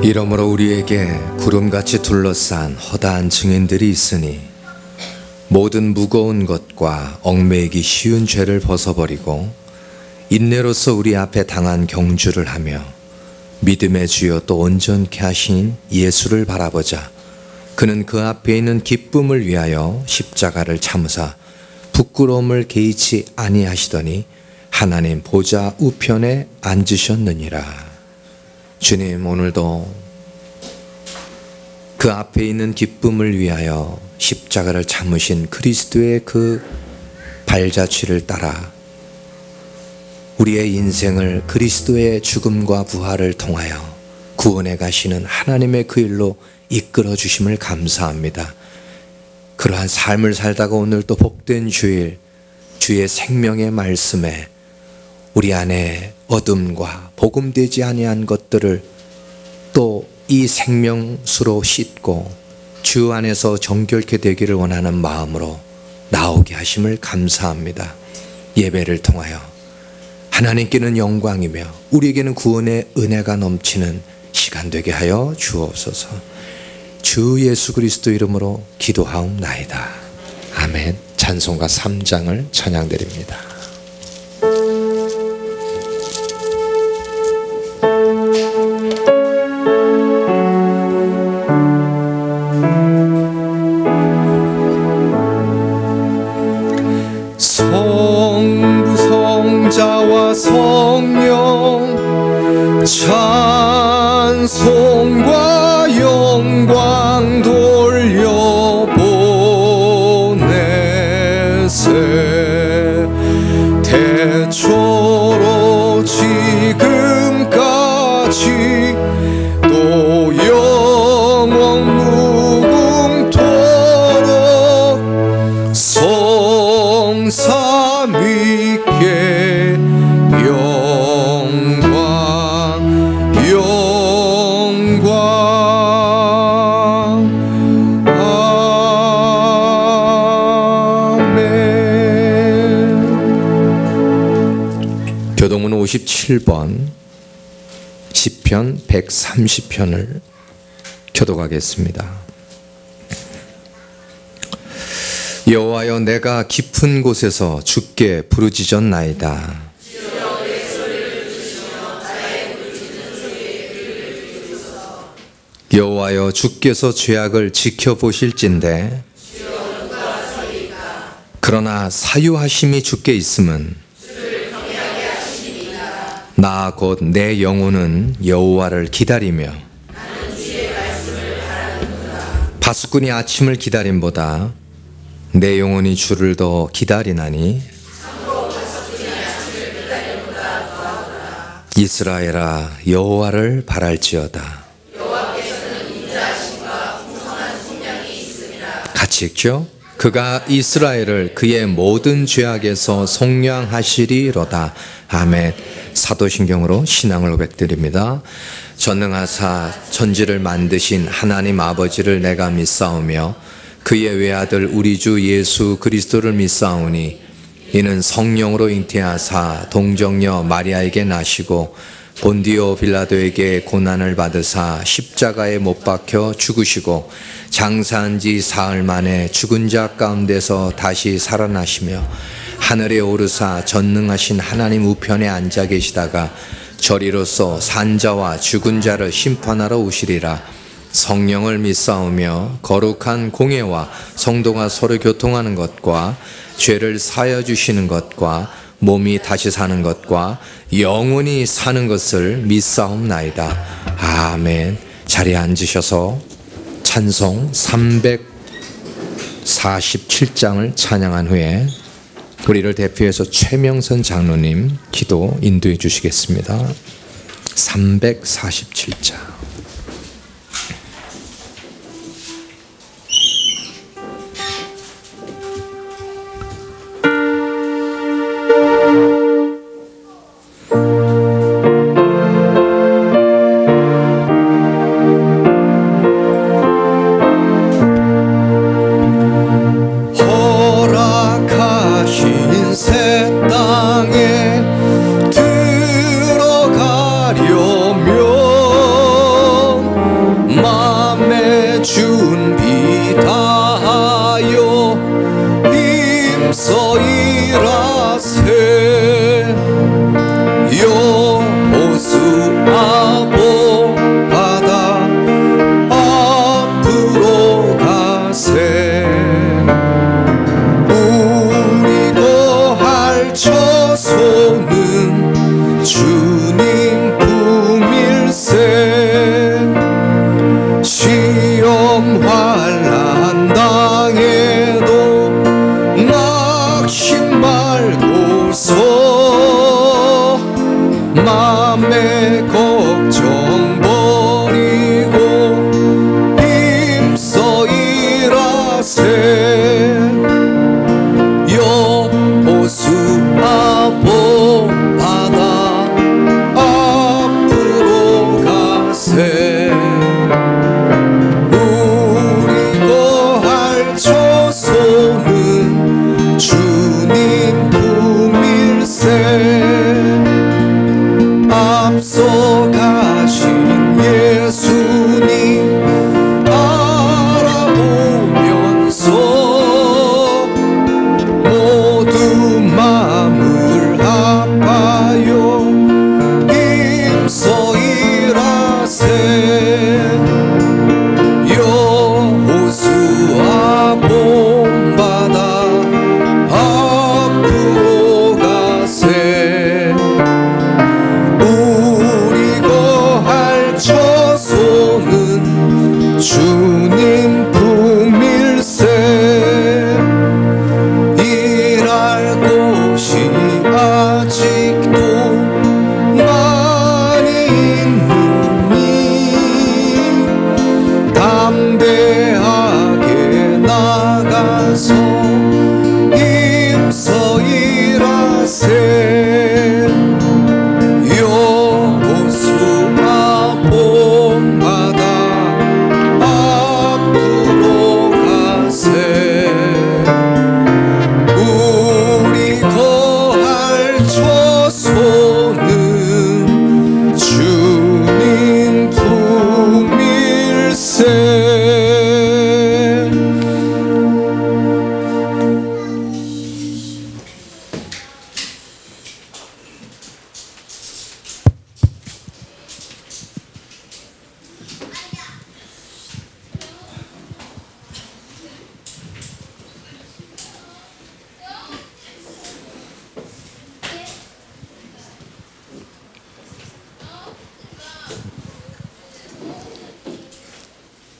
이러므로 우리에게 구름같이 둘러싼 허다한 증인들이 있으니 모든 무거운 것과 얽매이기 쉬운 죄를 벗어버리고 인내로서 우리 앞에 당한 경주를 하며 믿음의 주여 또 온전케 하신 예수를 바라보자. 그는 그 앞에 있는 기쁨을 위하여 십자가를 참으사 부끄러움을 개의치 아니하시더니 하나님 보좌 우편에 앉으셨느니라. 주님, 오늘도 그 앞에 있는 기쁨을 위하여 십자가를 참으신 그리스도의 그 발자취를 따라 우리의 인생을 그리스도의 죽음과 부활을 통하여 구원해 가시는 하나님의 그 일로 이끌어 주심을 감사합니다. 그러한 삶을 살다가 오늘 또 복된 주일, 주의 생명의 말씀에 우리 안에 어둠과 복음되지 아니한 것들을 또 이 생명수로 씻고 주 안에서 정결케 되기를 원하는 마음으로 나오게 하심을 감사합니다. 예배를 통하여 하나님께는 영광이며 우리에게는 구원의 은혜가 넘치는 시간 되게 하여 주옵소서. 주 예수 그리스도 이름으로 기도하옵나이다. 아멘. 찬송가 3장을 찬양드립니다. 성부 성자와 성령 찬송과 영광 돌려보내세. 태초로 지금까지 또 영원 무궁토록 성삼위께 교동문 57번 시편 130편을 교독하겠습니다. 여호와여, 내가 깊은 곳에서 주께 부르짖었나이다. 여호와여, 주께서 죄악을 지켜보실진대 그러나 사유하심이 주께 있음은 나 곧 내 영혼은 여호와를 기다리며 파수꾼이 아침을 기다림보다 내 영혼이 주를 더 기다리나니 이스라엘아, 여호와를 바랄지어다. 같이 읽죠? 그가 이스라엘을 그의 모든 죄악에서 속량하시리로다. 아멘. 사도신경으로 신앙을 고백드립니다. 전능하사 천지를 만드신 하나님 아버지를 내가 믿사오며 그의 외아들 우리 주 예수 그리스도를 믿사오니 이는 성령으로 잉태하사 동정녀 마리아에게 나시고 본디오 빌라도에게 고난을 받으사 십자가에 못 박혀 죽으시고 장사한 지 사흘 만에 죽은 자 가운데서 다시 살아나시며 하늘에 오르사 전능하신 하나님 우편에 앉아 계시다가 저리로서 산자와 죽은 자를 심판하러 오시리라. 성령을 믿사오며 거룩한 공예와 성도가 서로 교통하는 것과 죄를 사하여 주시는 것과 몸이 다시 사는 것과 영원히 사는 것을 믿사옵나이다. 아멘. 자리에 앉으셔서 찬송 347장을 찬양한 후에 우리를 대표해서 최명선 장로님 기도 인도해 주시겠습니다. 347장. 땅에 들어가려면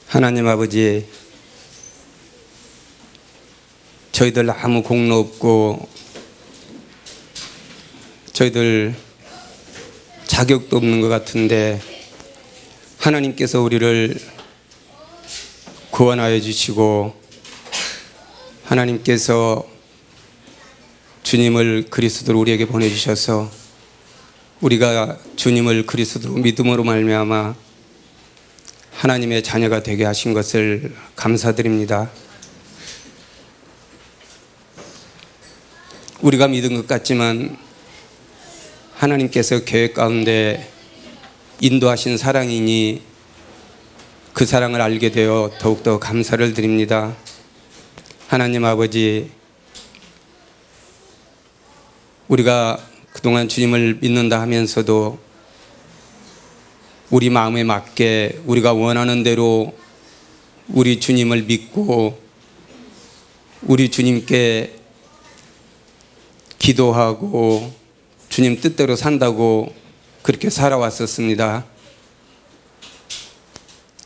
하나님 아버지, 저희들 아무 공로 없고 저희들 자격도 없는 것 같은데 하나님께서 우리를 구원하여 주시고 하나님께서 주님을 그리스도로 우리에게 보내주셔서 우리가 주님을 그리스도로 믿음으로 말미암아 하나님의 자녀가 되게 하신 것을 감사드립니다. 우리가 믿은 것 같지만 하나님께서 계획 가운데 인도하신 사랑이니 그 사랑을 알게 되어 더욱더 감사를 드립니다. 하나님 아버지, 우리가 그동안 주님을 믿는다 하면서도 우리 마음에 맞게 우리가 원하는 대로 우리 주님을 믿고 우리 주님께 기도하고 주님 뜻대로 산다고 그렇게 살아왔었습니다.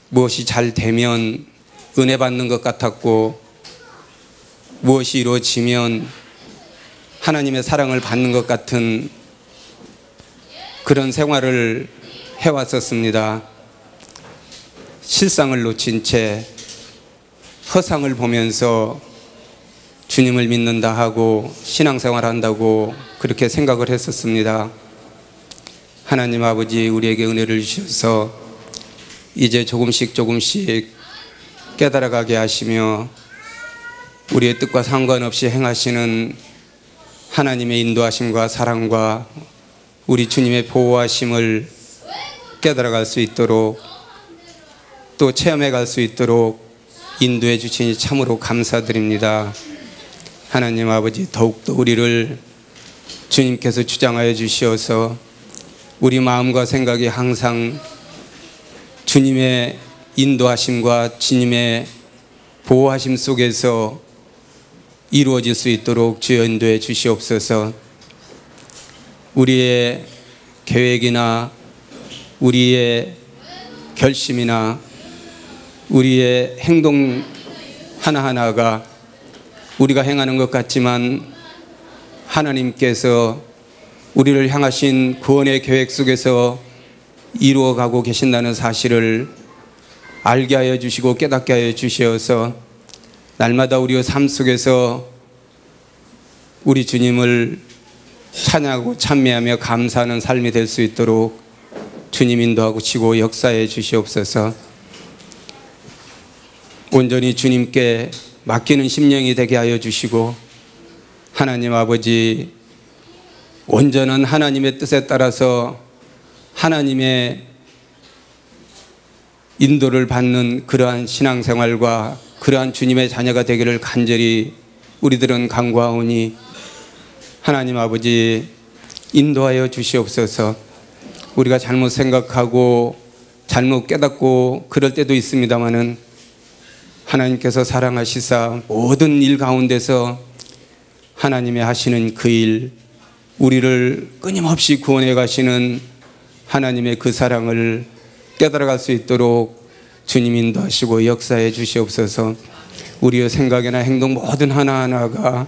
무엇이 잘 되면 은혜 받는 것 같았고 무엇이 이루어지면 하나님의 사랑을 받는 것 같은 그런 생활을 해왔었습니다. 실상을 놓친 채 허상을 보면서 주님을 믿는다 하고 신앙생활 한다고 그렇게 생각을 했었습니다. 하나님 아버지, 우리에게 은혜를 주셔서 이제 조금씩 깨달아가게 하시며 우리의 뜻과 상관없이 행하시는 하나님의 인도하심과 사랑과 우리 주님의 보호하심을 깨달아갈 수 있도록 또 체험해 갈 수 있도록 인도해 주시니 참으로 감사드립니다. 하나님 아버지, 더욱더 우리를 주님께서 주장하여 주시어서 우리 마음과 생각이 항상 주님의 인도하심과 주님의 보호하심 속에서 이루어질 수 있도록 주여 인도해 주시옵소서. 우리의 계획이나 우리의 결심이나 우리의 행동 하나하나가 우리가 행하는 것 같지만 하나님께서 우리를 향하신 구원의 계획 속에서 이루어가고 계신다는 사실을 알게 하여 주시고 깨닫게 하여 주시어서 날마다 우리의 삶 속에서 우리 주님을 찬양하고 찬미하며 감사하는 삶이 될 수 있도록 주님 인도하고 치고 역사해 주시옵소서. 온전히 주님께 맡기는 심령이 되게 하여 주시고 하나님 아버지, 온전한 하나님의 뜻에 따라서 하나님의 인도를 받는 그러한 신앙생활과 그러한 주님의 자녀가 되기를 간절히 우리들은 간구하오니 하나님 아버지, 인도하여 주시옵소서. 우리가 잘못 생각하고 잘못 깨닫고 그럴 때도 있습니다마는 하나님께서 사랑하시사 모든 일 가운데서 하나님의 하시는 그 일, 우리를 끊임없이 구원해 가시는 하나님의 그 사랑을 깨달아갈 수 있도록 주님 인도하시고 역사해 주시옵소서. 우리의 생각이나 행동 모든 하나하나가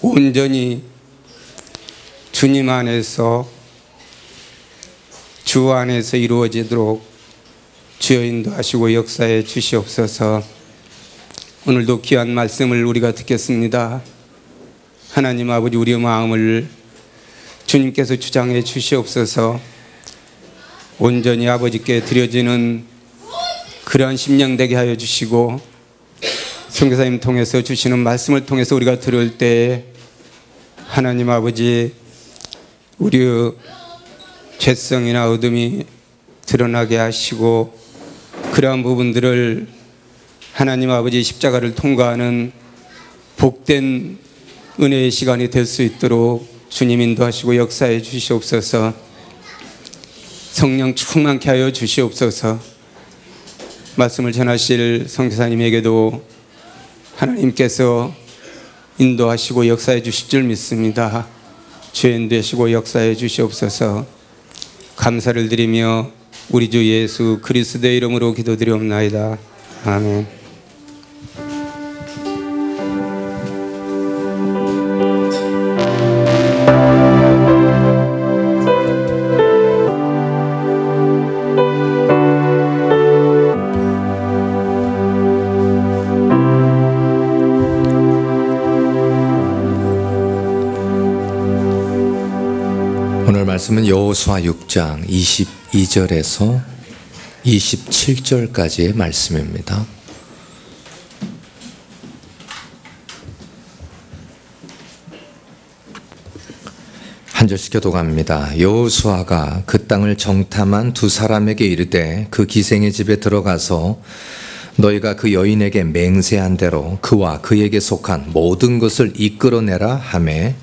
온전히 주님 안에서 주 안에서 이루어지도록 주여 인도하시고 역사해 주시옵소서. 오늘도 귀한 말씀을 우리가 듣겠습니다. 하나님 아버지, 우리의 마음을 주님께서 주장해 주시옵소서. 온전히 아버지께 드려지는 그러한 심령 되게 하여 주시고 선교사님 통해서 주시는 말씀을 통해서 우리가 들을 때 하나님 아버지, 우리의 죄성이나 어둠이 드러나게 하시고 그러한 부분들을 하나님 아버지 십자가를 통과하는 복된 은혜의 시간이 될 수 있도록 주님 인도하시고 역사해 주시옵소서. 성령 충만케 하여 주시옵소서. 말씀을 전하실 선교사님에게도 하나님께서 인도하시고 역사해 주실 줄 믿습니다. 주의 인도하시고 역사해 주시옵소서. 감사를 드리며 우리 주 예수 그리스도의 이름으로 기도드리옵나이다. 아멘. 오늘 말씀은 여호수아 6장 22절에서 27절까지의 말씀입니다. 한 절씩 교독합니다. 여호수아가 그 땅을 정탐한 두 사람에게 이르되 그 기생의 집에 들어가서 너희가 그 여인에게 맹세한 대로 그와 그에게 속한 모든 것을 이끌어내라 하매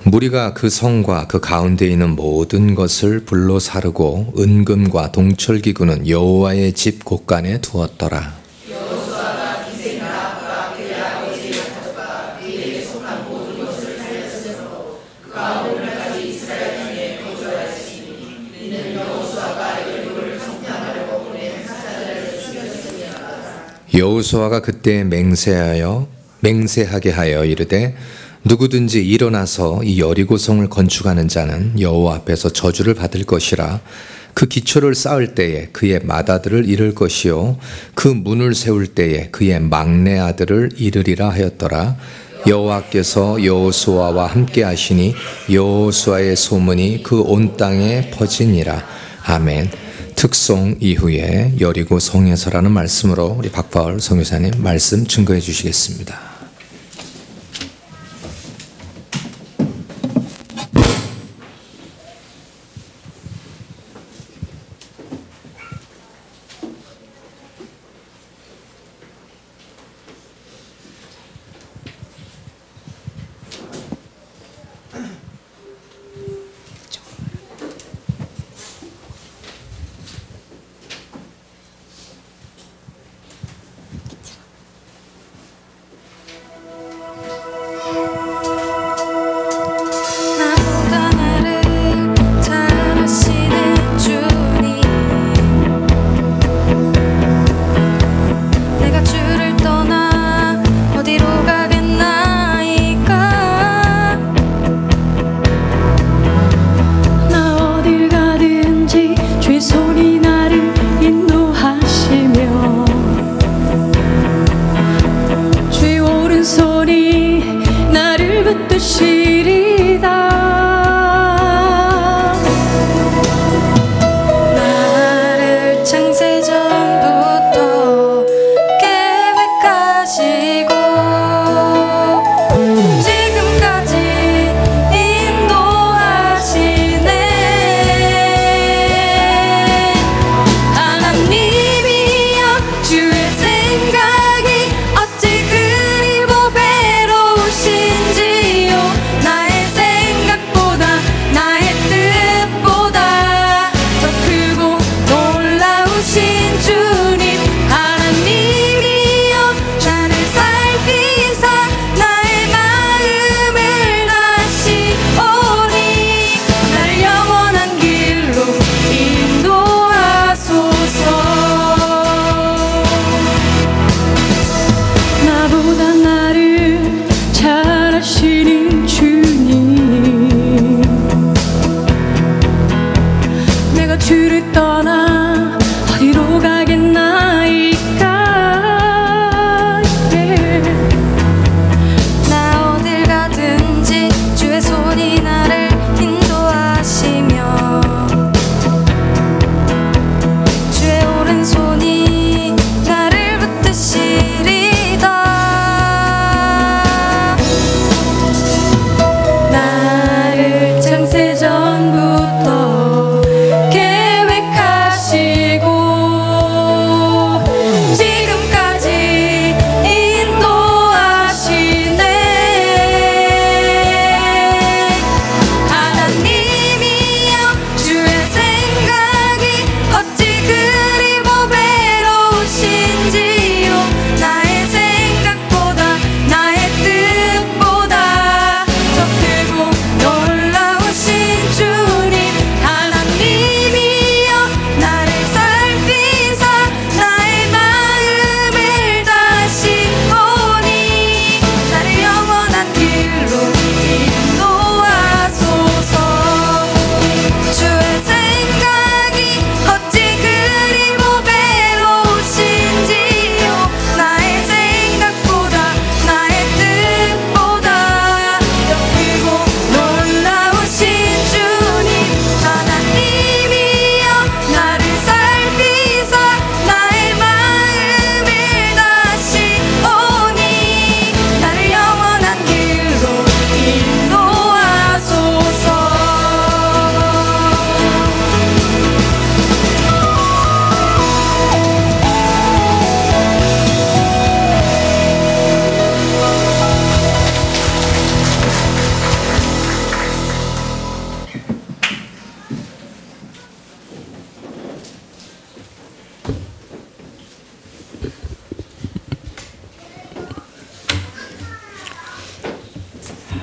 무리가 그 성과 그 가운데 있는 모든 것을 불로 사르고 은금과 동철기구는 여호와의 집 곳간에 두었더라. 여호수아가 기생 라합과 그의 아버지의 가족과 그에게 속한 모든 것을 살렸으므로 그가 오늘까지 이스라엘 중에 거주하였으니 이는 여호수아가 여리고를 정탐하려고 보낸 사자들을 죽였음이었다. 여호수아가 그때 맹세하게 하여 이르되 누구든지 일어나서 이 여리고성을 건축하는 자는 여호와 앞에서 저주를 받을 것이라. 그 기초를 쌓을 때에 그의 맏아들을 잃을 것이요 그 문을 세울 때에 그의 막내 아들을 잃으리라 하였더라. 여호와께서 여호수아와 함께 하시니 여호수아의 소문이 그 온 땅에 퍼지니라. 아멘. 특송 이후에 여리고성에서라는 말씀으로 우리 박바울 선교사님 말씀 증거해 주시겠습니다.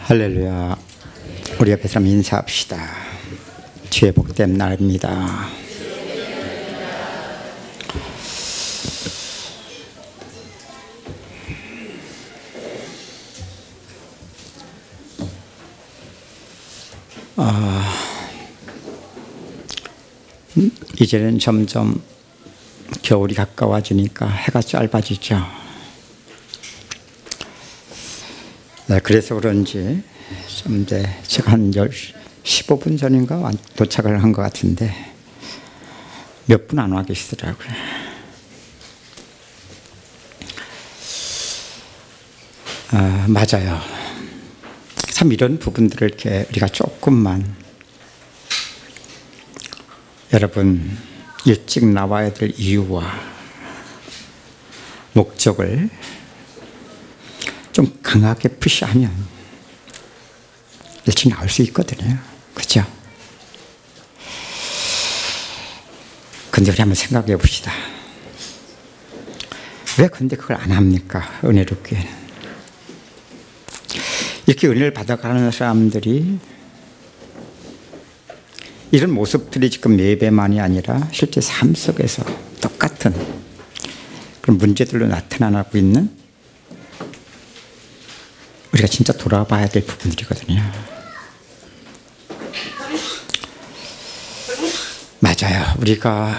할렐루야. 우리 옆에 사람 인사합시다. 주의 복된 날입니다. 이제는 점점 겨울이 가까워지니까 해가 짧아지죠. 네, 그래서 그런지 좀 이제 제가 한 15분 전인가 도착을 한 것 같은데 몇 분 안 와 계시더라고요. 맞아요. 참 이런 부분들을 이렇게 우리가 조금만 여러분 일찍 나와야 될 이유와 목적을 좀 강하게 푸시하면 일찍 나올 수 있거든요. 그렇죠? 근데 우리 한번 생각해 봅시다. 왜 근데 그걸 안 합니까? 은혜롭게. 이렇게 은혜를 받아가는 사람들이 이런 모습들이 지금 예배만이 아니라 실제 삶 속에서 똑같은 그런 문제들로 나타나고 있는 우리가 진짜 돌아봐야 될 부분들이거든요. 맞아요. 우리가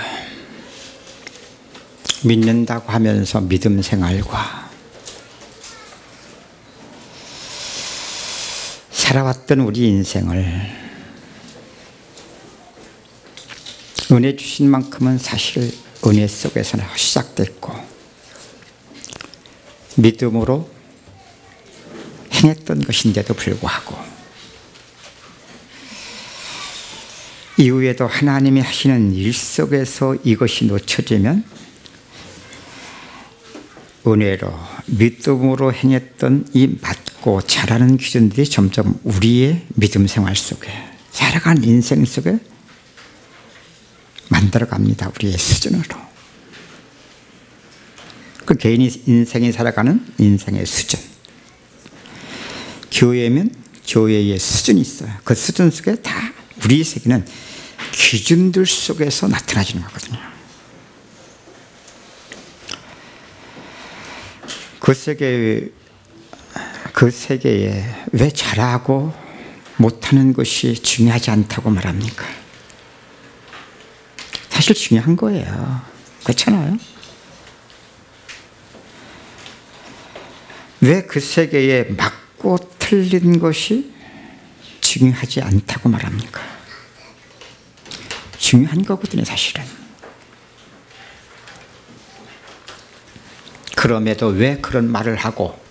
믿는다고 하면서 믿음 생활과 살아왔던 우리 인생을 은혜 주신 만큼은 사실 은혜 속에서는 시작됐고 믿음으로 행했던 것인데도 불구하고 이후에도 하나님이 하시는 일 속에서 이것이 놓쳐지면 은혜로 믿음으로 행했던 이 맞고 자라는 기준들이 점점 우리의 믿음 생활 속에 살아가는 인생 속에 만들어갑니다. 우리의 수준으로. 그 개인이 인생이 살아가는 인생의 수준. 교회면 교회의 수준이 있어요. 그 수준 속에 다 우리 세계는 기준들 속에서 나타나지는 거거든요. 그 세계에 왜 잘하고 못하는 것이 중요하지 않다고 말합니까? 사실 중요한 거예요. 그렇잖아요? 왜 그 세계에 맞고 틀린 것이 중요하지 않다고 말합니까? 중요한 거거든요, 사실은. 그럼에도 왜 그런 말을 하고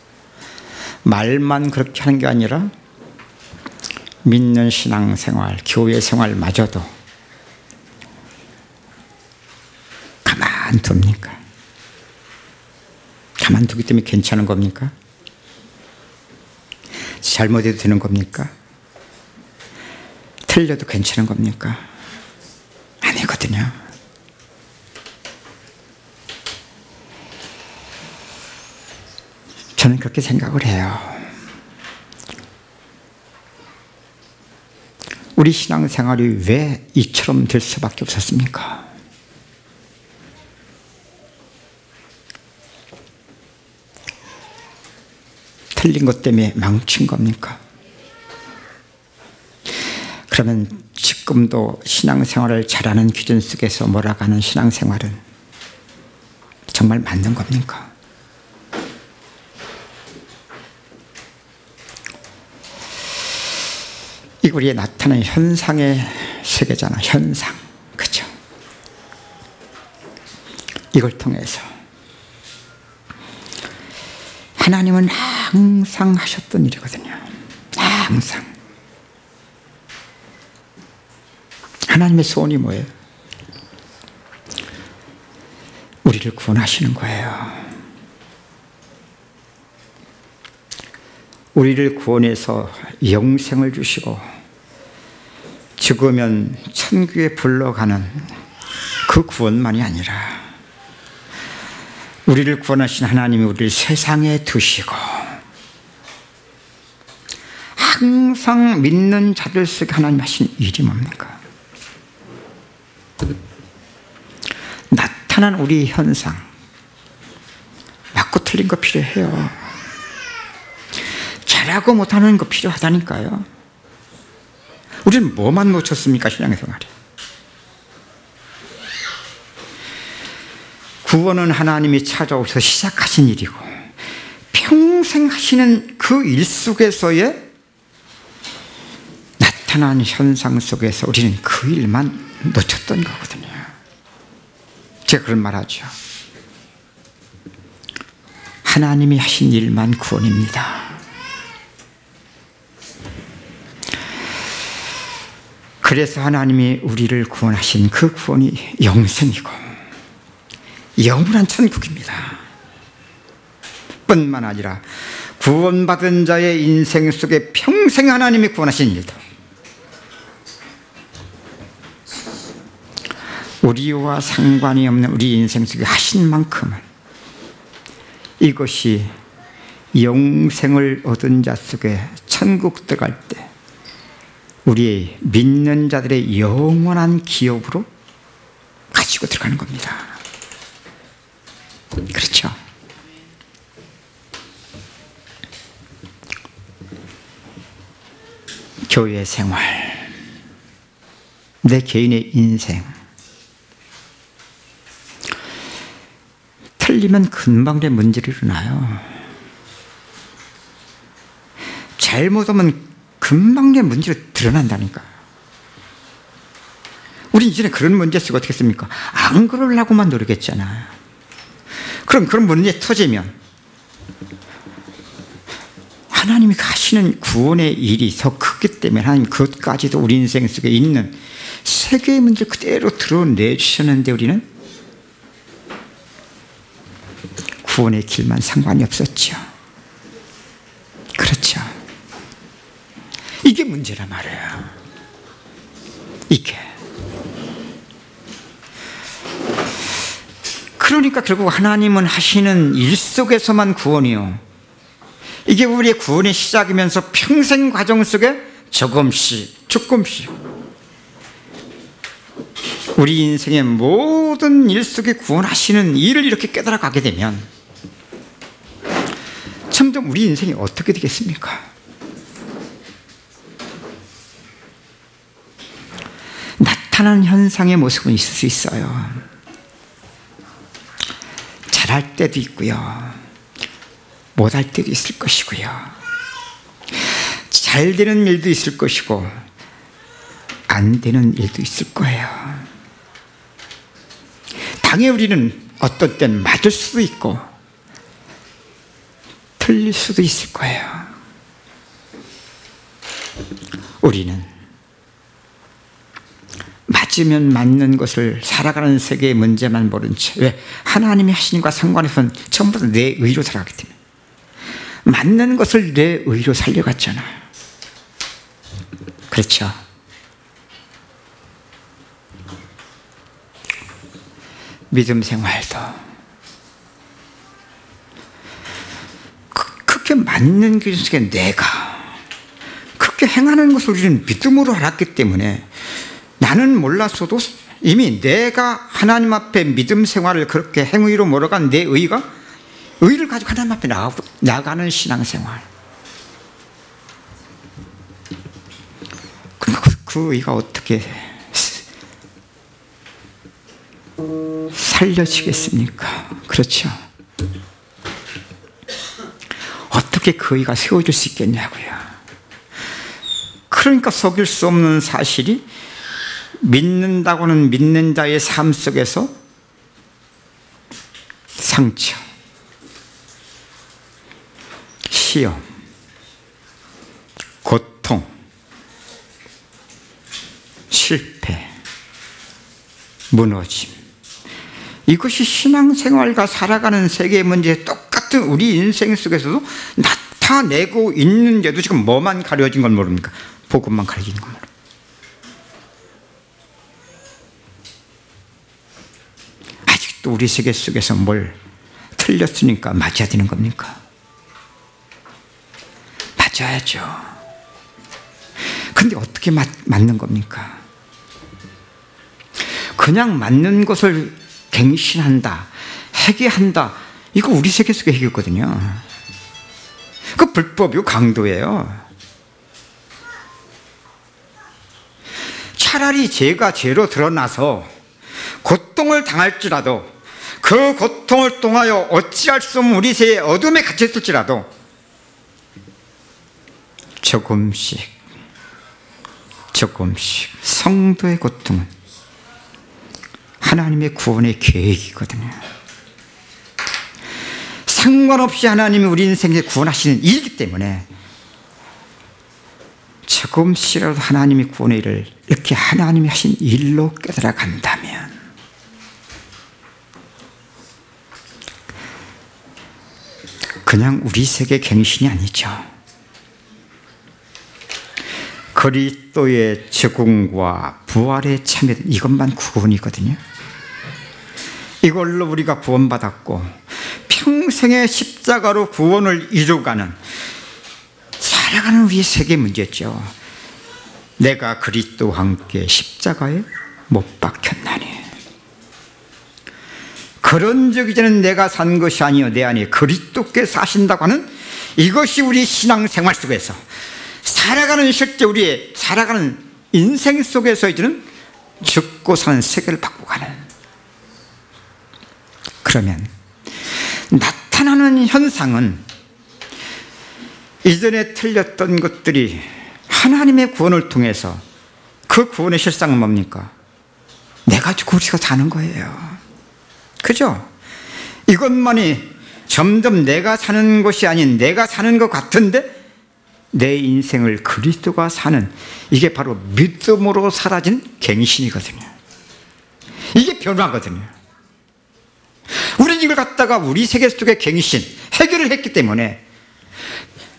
말만 그렇게 하는 게 아니라 믿는 신앙생활, 교회 생활마저도 가만둡니까? 가만두기 때문에 괜찮은 겁니까? 잘못해도 되는 겁니까? 틀려도 괜찮은 겁니까? 아니거든요. 저는 그렇게 생각을 해요. 우리 신앙생활이 왜 이처럼 될 수밖에 없었습니까? 틀린 것 때문에 망친 겁니까? 그러면 지금도 신앙생활을 잘하는 기준 속에서 몰아가는 신앙생활은 정말 맞는 겁니까? 이게 우리의 나타나는 현상의 세계잖아. 현상. 그렇죠? 이걸 통해서 하나님은 항상 하셨던 일이거든요. 항상. 하나님의 소원이 뭐예요? 우리를 구원하시는 거예요. 우리를 구원해서 영생을 주시고 죽으면 천국에 불러가는 그 구원만이 아니라 우리를 구원하신 하나님이 우리를 세상에 두시고 항상 믿는 자들 속에 하나님 하신 일이 뭡니까? 나타난 우리 현상, 맞고 틀린 거 필요해요. 잘하고 못하는 거 필요하다니까요. 우리는 뭐만 놓쳤습니까? 신앙생활에. 구원은 하나님이 찾아오셔서 시작하신 일이고 평생 하시는 그 일 속에서의 나타난 현상 속에서 우리는 그 일만 놓쳤던 거거든요. 제가 그런 말 하죠. 하나님이 하신 일만 구원입니다. 그래서 하나님이 우리를 구원하신 그 구원이 영생이고 영원한 천국입니다. 뿐만 아니라 구원받은 자의 인생 속에 평생 하나님이 구원하신 일도 우리와 상관이 없는 우리 인생 속에 하신 만큼은 이것이 영생을 얻은 자 속에 천국 들어갈 때 우리 믿는 자들의 영원한 기업으로 가지고 들어가는 겁니다. 그렇죠? 교회 생활, 내 개인의 인생, 틀리면 금방 내 문제를 일어나요. 잘못하면 금방 내 문제로 드러난다니까. 우리 이전에 그런 문제 쓰고 어떻게 했습니까? 안 그러려고만 노력했잖아요. 그럼 그런 문제 터지면 하나님이 하시는 구원의 일이 더 크기 때문에 하나님 그것까지도 우리 인생 속에 있는 세계의 문제 그대로 드러내주셨는데 우리는 구원의 길만 상관이 없었죠. 그렇죠. 이게 문제란 말이에요. 이게. 그러니까 결국 하나님은 하시는 일 속에서만 구원이요. 이게 우리의 구원의 시작이면서 평생 과정 속에 조금씩 우리 인생의 모든 일 속에 구원하시는 일을 이렇게 깨달아가게 되면 점점 우리 인생이 어떻게 되겠습니까? 나타나는 현상의 모습은 있을 수 있어요. 잘할 때도 있고요. 못할 때도 있을 것이고요. 잘 되는 일도 있을 것이고 안 되는 일도 있을 거예요. 당연히 우리는 어떤 땐 맞을 수도 있고 틀릴 수도 있을 거예요. 우리는 맞으면 맞는 것을 살아가는 세계의 문제만 모른 채, 왜? 하나님이 하시는 것과 상관해서는 전부 다 내 의로 살아가기 때문에 맞는 것을 내 의로 살려갔잖아요. 그렇죠? 믿음 생활도 그렇게 맞는 길 속에 내가 그렇게 행하는 것을 우리는 믿음으로 알았기 때문에 나는 몰랐어도 이미 내가 하나님 앞에 믿음 생활을 그렇게 행위로 몰아간 내 의를 가지고 하나님 앞에 나가는 신앙생활. 그 의가 어떻게 살려지겠습니까? 그렇죠? 어떻게 그 의가 세워질 수 있겠냐고요. 그러니까 속일 수 없는 사실이 믿는다고는 믿는 자의 삶 속에서 상처, 시험, 고통, 실패, 무너짐, 이것이 신앙생활과 살아가는 세계의 문제에 똑같은 우리 인생 속에서도 나타내고 있는데도 지금 뭐만 가려진 건 모릅니까? 복음만 가려지는 건 모릅니다. 아직도 우리 세계 속에서 뭘 틀렸으니까 맞아야 되는 겁니까? 맞아야죠. 근데 어떻게 맞는 겁니까? 그냥 맞는 것을 갱신한다, 회개한다, 이거 우리 세계 속의 회개거든요. 그 불법이고 강도예요. 차라리 죄가 죄로 드러나서 고통을 당할지라도 그 고통을 통하여 어찌할 수 없는 우리 세의 어둠에 갇혔을지라도 조금씩 성도의 고통은 하나님의 구원의 계획이거든요. 상관없이 하나님이 우리 인생에 구원하시는 일이기 때문에 조금씩이라도 하나님이 구원의 일을 이렇게 하나님이 하신 일로 깨달아 간다면 그냥 우리 세계 갱신이 아니죠. 그리스도의 죽음과 부활에 참여된 이것만 구원이거든요. 이걸로 우리가 구원받았고 평생의 십자가로 구원을 이루어가는 살아가는 우리의 세계 문제죠. 내가 그리스도와 함께 십자가에 못 박혔나니 그런즉 이제는 내가 산 것이 아니요 내 안에 그리스도께서 사신다고 하는 이것이 우리 신앙생활 속에서 살아가는 실제 우리의 살아가는 인생 속에서 이제는 죽고 사는 세계를 바꿔가는, 그러면 나타나는 현상은 이전에 틀렸던 것들이 하나님의 구원을 통해서 그 구원의 실상은 뭡니까? 내가 죽고 우리가 사는 거예요. 그죠? 이것만이 점점 내가 사는 것이 아닌 내가 사는 것 같은데 내 인생을 그리스도가 사는, 이게 바로 믿음으로 사라진 갱신이거든요. 이게 변화거든요. 우리는 이걸 갖다가 우리 세계 속의 갱신, 해결을 했기 때문에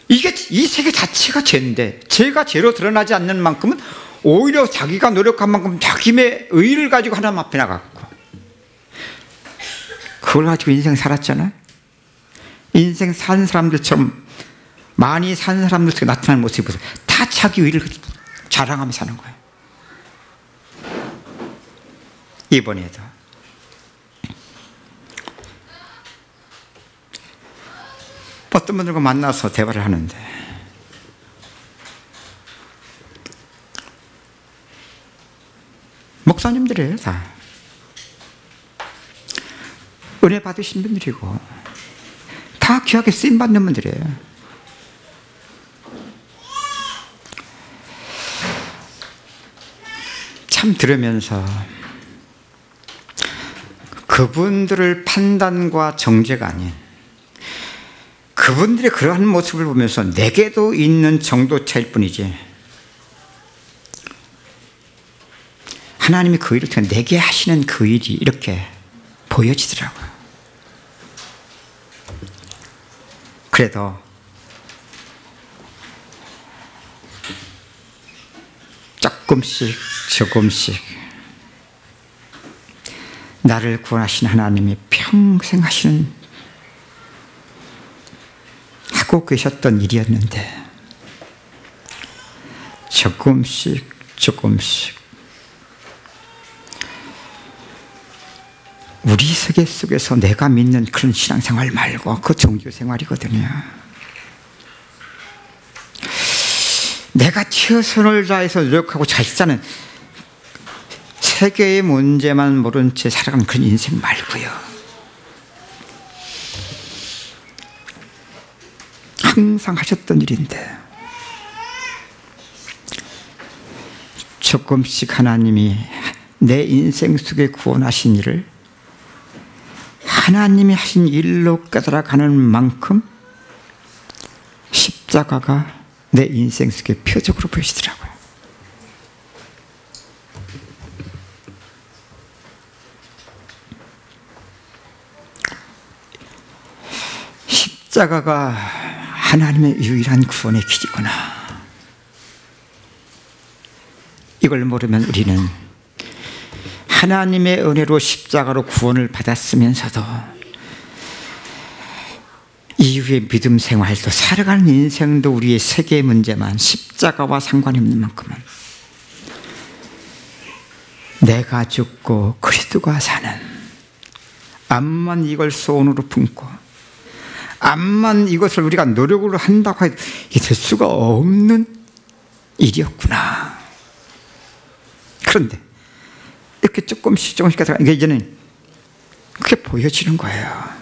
이게 이 세계 자체가 죄인데 죄가 죄로 드러나지 않는 만큼은 오히려 자기가 노력한 만큼 자기의 의를 가지고 하나님 앞에 나갔고 그걸 가지고 인생 살았잖아요. 인생 산 사람들처럼 많이 산 사람들처럼 나타나는 모습이 보세요. 다 자기 의를 자랑하며 사는 거예요. 이번에도 어떤 분들과 만나서 대화를 하는데 목사님들이에요. 다 은혜 받으신 분들이고 다 귀하게 쓰임받는 분들이에요. 참 들으면서 그분들을 판단과 정죄가 아닌 그분들의 그러한 모습을 보면서 내게도 있는 정도 차일 뿐이지 하나님이 그 일을 통해 내게 하시는 그 일이 이렇게 보여지더라고요. 그래도 조금씩 나를 구원하신 하나님이 평생 하고 계셨던 일이었는데 조금씩 우리 세계 속에서 내가 믿는 그런 신앙생활 말고 그 종교생활이거든요. 내가 최선을 다해서 노력하고 잘 사는 세계의 문제만 모른 채 살아가는 그런 인생 말고요. 항상 하셨던 일인데 조금씩 하나님이 내 인생 속에 구원하신 일을 하나님이 하신 일로 깨달아가는 만큼 십자가가 내 인생 속에 표적으로 보이시더라고요. 십자가가 하나님의 유일한 구원의 길이구나. 이걸 모르면 우리는 하나님의 은혜로 십자가로 구원을 받았으면서도 이 이후의 믿음 생활도 살아가는 인생도 우리의 세계의 문제만 십자가와 상관이 없는 만큼은 내가 죽고 그리스도가 사는, 암만 이걸 소원으로 품고 암만 이것을 우리가 노력으로 한다고 해도 이게 될 수가 없는 일이었구나. 그런데 이렇게 조금씩 하다가 이제는 그게 보여지는 거예요.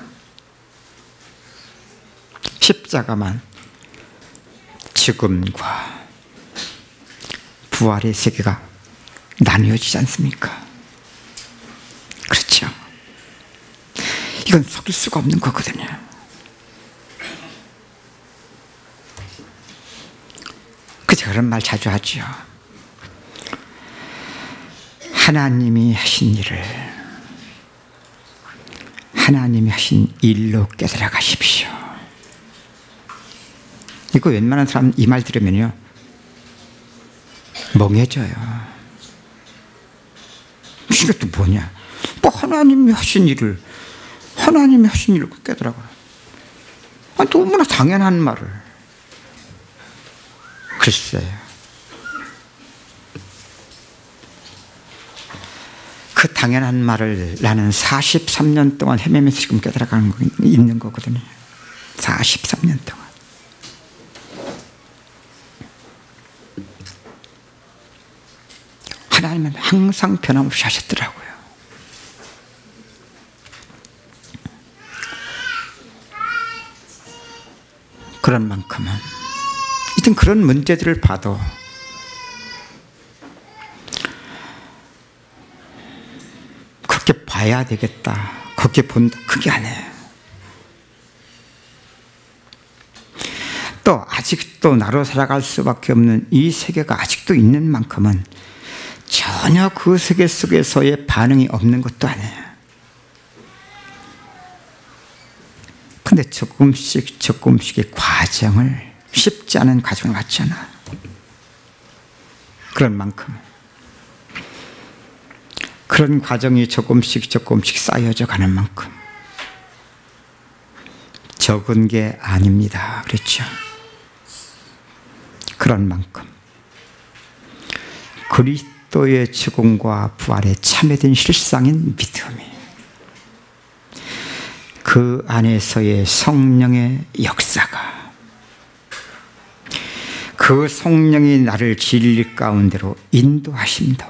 십자가만 죽음과 부활의 세계가 나뉘어지지 않습니까? 그렇죠. 이건 속일 수가 없는 거거든요. 그저 그런 말 자주 하죠. 하나님이 하신 일을 하나님이 하신 일로 깨달아 가십시오. 이거 웬만한 사람 이 말 들으면요 멍해져요. 이것도 뭐냐? 뭐 하나님이 하신 일을 깨달아. 아니, 너무나 당연한 말을. 글쎄요. 그 당연한 말을 나는 43년 동안 헤매면서 지금 깨달아가는 거 있는 거거든요. 43년 동안. 하나님은 항상 변함없이 하셨더라고요. 그런 만큼은 이든 그런 문제들을 봐도 그렇게 봐야 되겠다, 그렇게 본다, 그게 아니에요. 또 아직도 나로 살아갈 수밖에 없는 이 세계가 아직도 있는 만큼은 전혀 그 세계 속에서의 반응이 없는 것도 아니에요. 근데 조금씩의 과정을, 쉽지 않은 과정을 맞잖아. 그런 만큼 그런 과정이 조금씩 쌓여져 가는 만큼 적은 게 아닙니다. 그렇죠? 그런 만큼 그리스도의 죽음과 부활에 참여된 실상인 믿음이, 그 안에서의 성령의 역사가, 그 성령이 나를 진리 가운데로 인도하심도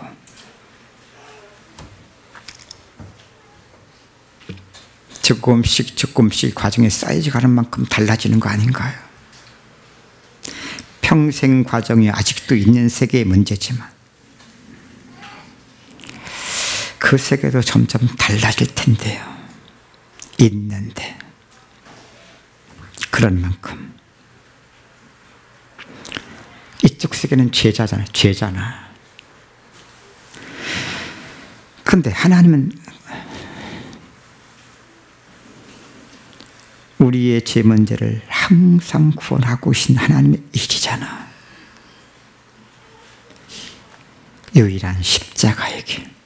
조금씩 과정에 쌓여져 가는 만큼 달라지는 거 아닌가요? 평생 과정이 아직도 있는 세계의 문제지만 그 세계도 점점 달라질 텐데요. 있는데 그런 만큼 이쪽 세계는 죄잖아. 그런데 하나님은 우리의 죄 문제를 항상 구원하고 계신 하나님의 일이잖아. 유일한 십자가의 길.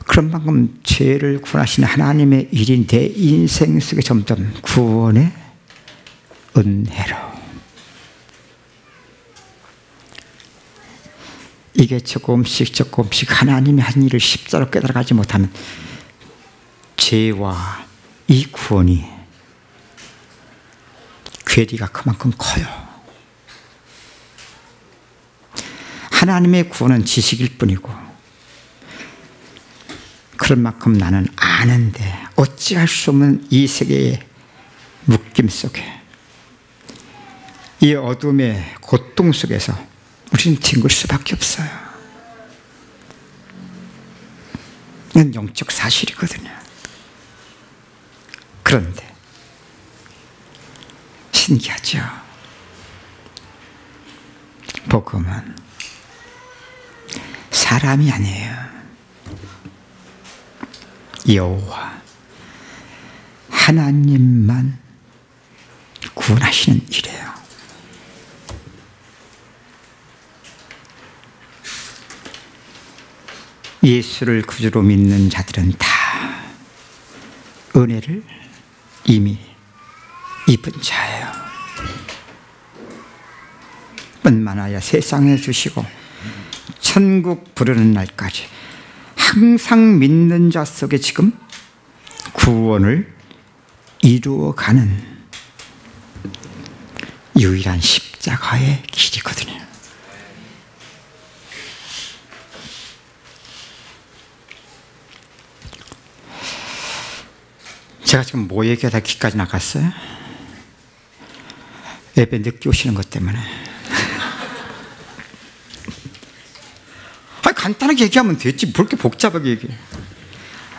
그런 만큼 죄를 구원하시는 하나님의 일이 내 인생 속에 점점 구원의 은혜로, 이게 조금씩 하나님이 한 일을 십자로 깨달아가지 못하면 죄와 이 구원이 괴리가 그만큼 커요. 하나님의 구원은 지식일 뿐이고, 그런 만큼 나는 아는데 어찌할 수 없는 이 세계의 묶임 속에, 이 어둠의 고통 속에서 우리는 뒹굴 수밖에 없어요. 이건 영적 사실이거든요. 그런데 신기하죠. 복음은 사람이 아니에요. 여호와 하나님만 구원하시는 일이에요. 예수를 구주로 믿는 자들은 다 은혜를 이미 입은 자예요. 뿐만 아니라 세상에 주시고 천국 부르는 날까지 항상 믿는 자 속에 지금 구원을 이루어가는 유일한 십자가의 길이거든요. 제가 지금 뭐 얘기하다 귀까지 나갔어요? 예배 늦게 오시는 것 때문에. 아니, 간단하게 얘기하면 됐지. 뭘 이렇게 복잡하게 얘기해.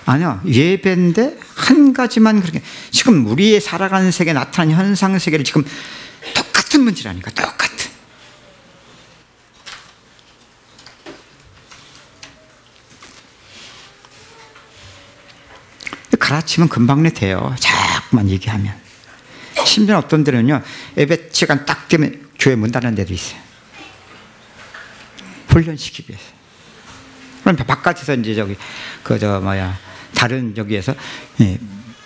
아니요. 예배인데 한 가지만 그렇게. 지금 우리의 살아가는 세계, 나타나는 현상 세계를 지금 똑같은 문제라니까. 똑같은. 가르치면 금방 돼요. 자꾸만 얘기하면. 심지어 어떤 데는요, 예배 시간 딱 되면 교회 문 닫는 데도 있어요. 훈련시키기 위해서. 그럼 바깥에서 이제 다른 여기에서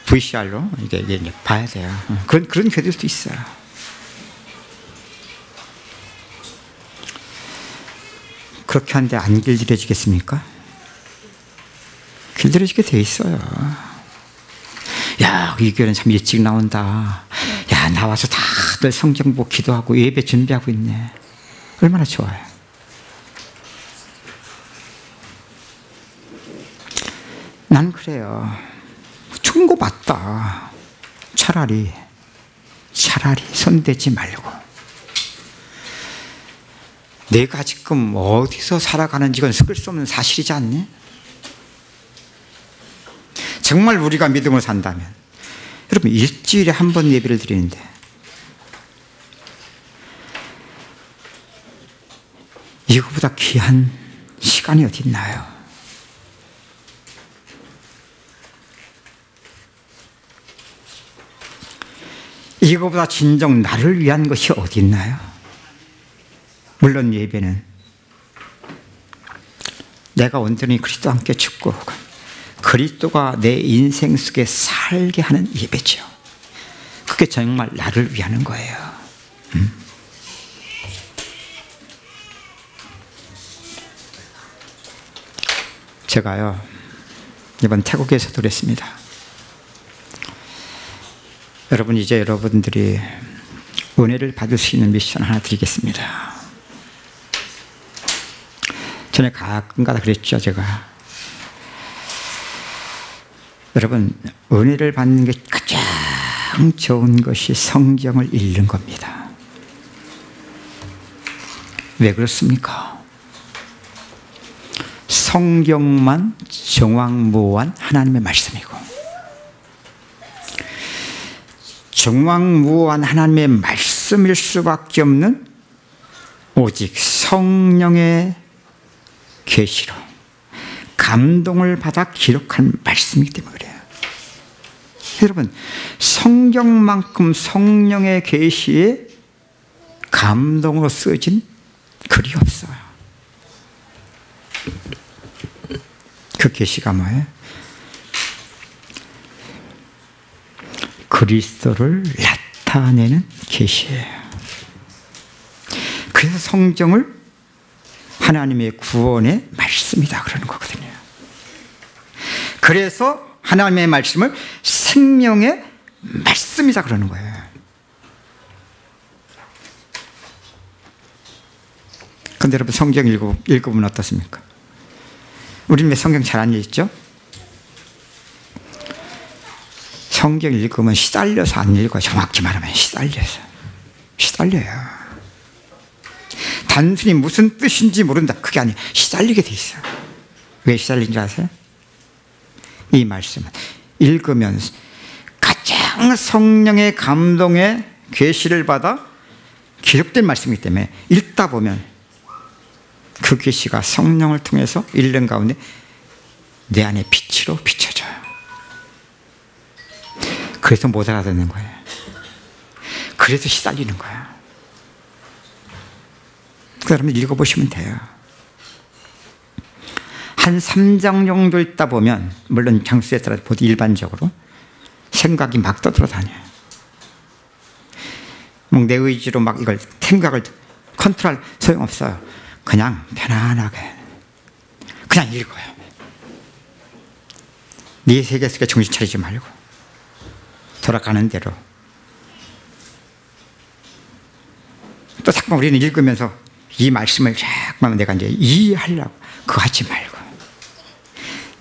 VCR로 이게 봐야 돼요. 그런 교회들도 있어요. 그렇게 하는데 안 길들여지겠습니까? 길들여지게 돼 있어요. 야, 이 교회는 참 일찍 나온다. 야, 나와서 다들 성경 보고 기도하고 예배 준비하고 있네. 얼마나 좋아요. 난 그래요. 좋은 거 맞다. 차라리 손대지 말고. 내가 지금 어디서 살아가는지 그건 섞을 수 없는 사실이지 않니? 정말 우리가 믿음을 산다면, 여러분 일주일에 한 번 예배를 드리는데 이거보다 귀한 시간이 어디 있나요? 이거보다 진정 나를 위한 것이 어디 있나요? 물론 예배는 내가 온전히 그리스도와 함께 죽고 그리스도가 내 인생 속에 살게 하는 예배죠. 그게 정말 나를 위하는 거예요. 제가요, 이번 태국에서도 그랬습니다. 여러분, 이제 여러분들이 은혜를 받을 수 있는 미션 하나 드리겠습니다. 전에 가끔가다 그랬죠, 제가. 여러분, 은혜를 받는 게 가장 좋은 것이 성경을 읽는 겁니다. 왜 그렇습니까? 성경만 정황무한 하나님의 말씀이고, 정황무한 하나님의 말씀일 수밖에 없는 오직 성령의 계시로 감동을 받아 기록한 말씀이기 때문에 그래요. 여러분, 성경만큼 성령의 계시에 감동으로 쓰여진 글이 없어요. 그 계시가 뭐예요? 그리스도를 나타내는 계시예요. 그래서 성경을 하나님의 구원의 말씀이다 그러는 거거든요. 그래서 하나님의 말씀을 생명의 말씀이다 그러는 거예요. 그런데 여러분, 성경 읽어보면 어떻습니까? 우리는 왜 성경 잘 안 읽죠? 성경 읽으면 시달려서 안 읽어요. 정확히 말하면 시달려요. 단순히 무슨 뜻인지 모른다, 그게 아니에요. 시달리게 돼 있어요. 왜 시달리는지 아세요? 이 말씀은 읽으면 가장 성령의 감동의 계시를 받아 기록된 말씀이기 때문에 읽다 보면 그 계시가 성령을 통해서 읽는 가운데 내 안에 빛으로 비춰져요. 그래서 못 알아듣는 거예요. 그래서 시달리는 거예요. 여러분, 읽어보시면 돼요. 한 3장 정도 읽다 보면, 물론 장수에 따라 보도 일반적으로 생각이 막 떠돌아다녀요. 내 의지로 막 이걸 생각을 컨트롤 소용없어요. 그냥 편안하게 그냥 읽어요. 네 세계 속에 정신 차리지 말고 돌아가는 대로. 또 자꾸 우리는 읽으면서 이 말씀을 자꾸만 내가 이제 이해하려고 그거 하지 말고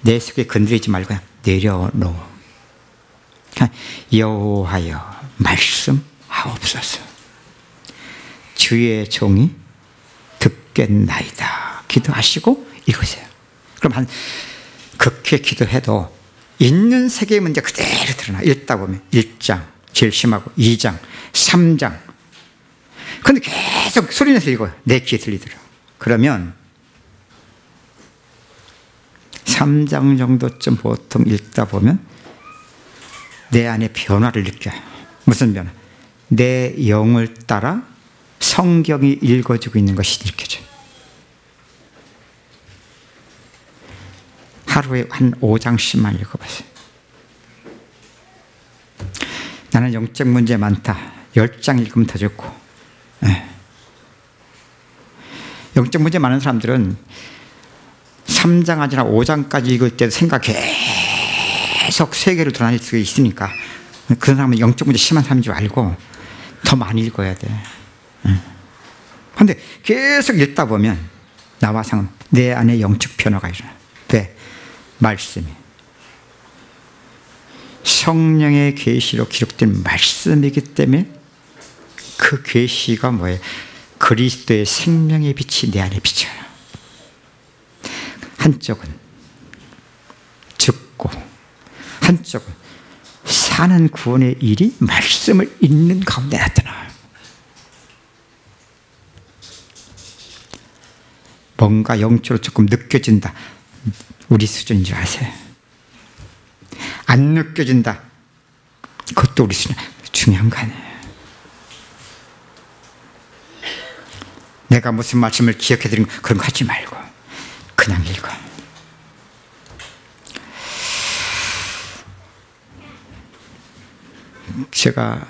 내 속에 건드리지 말고 그냥 내려놓어. 그냥 여호와여 말씀하옵소서. 주의 종이 듣겠나이다. 기도하시고 읽으세요. 그럼 그렇게 기도해도 있는 세계의 문제 그대로 드러나. 읽다 보면 1장 제일 심하고 2장 3장 근데 계속 소리내서 읽어요. 내 귀에 들리더라고요. 그러면 3장 정도쯤 보통 읽다 보면 내 안에 변화를 느껴요. 무슨 변화? 내 영을 따라 성경이 읽어지고 있는 것이 느껴져요. 하루에 한 5장씩만 읽어보세요. 나는 영적 문제 많다. 10장 읽으면 더 좋고. 영적 문제 많은 사람들은 3장 아니라 5장까지 읽을 때도 생각 계속 세계로 드러날 수 있으니까 그런 사람은 영적 문제 심한 사람인 줄 알고 더 많이 읽어야 돼. 그런데 계속 읽다 보면 나와 상관 내 안에 영적 변화가 일어나. 왜? 말씀이 성령의 계시로 기록된 말씀이기 때문에 그 계시가 뭐예요? 그리스도의 생명의 빛이 내 안에 비쳐요. 한쪽은 죽고 한쪽은 사는 구원의 일이 말씀을 읽는 가운데 나타나요. 뭔가 영적으로 조금 느껴진다. 우리 수준인 줄 아세요? 안 느껴진다. 그것도 우리 수준. 중요한 거 아니에요. 내가 무슨 말씀을 기억해드린 거 그런 거 하지 말고 그냥 읽어. 제가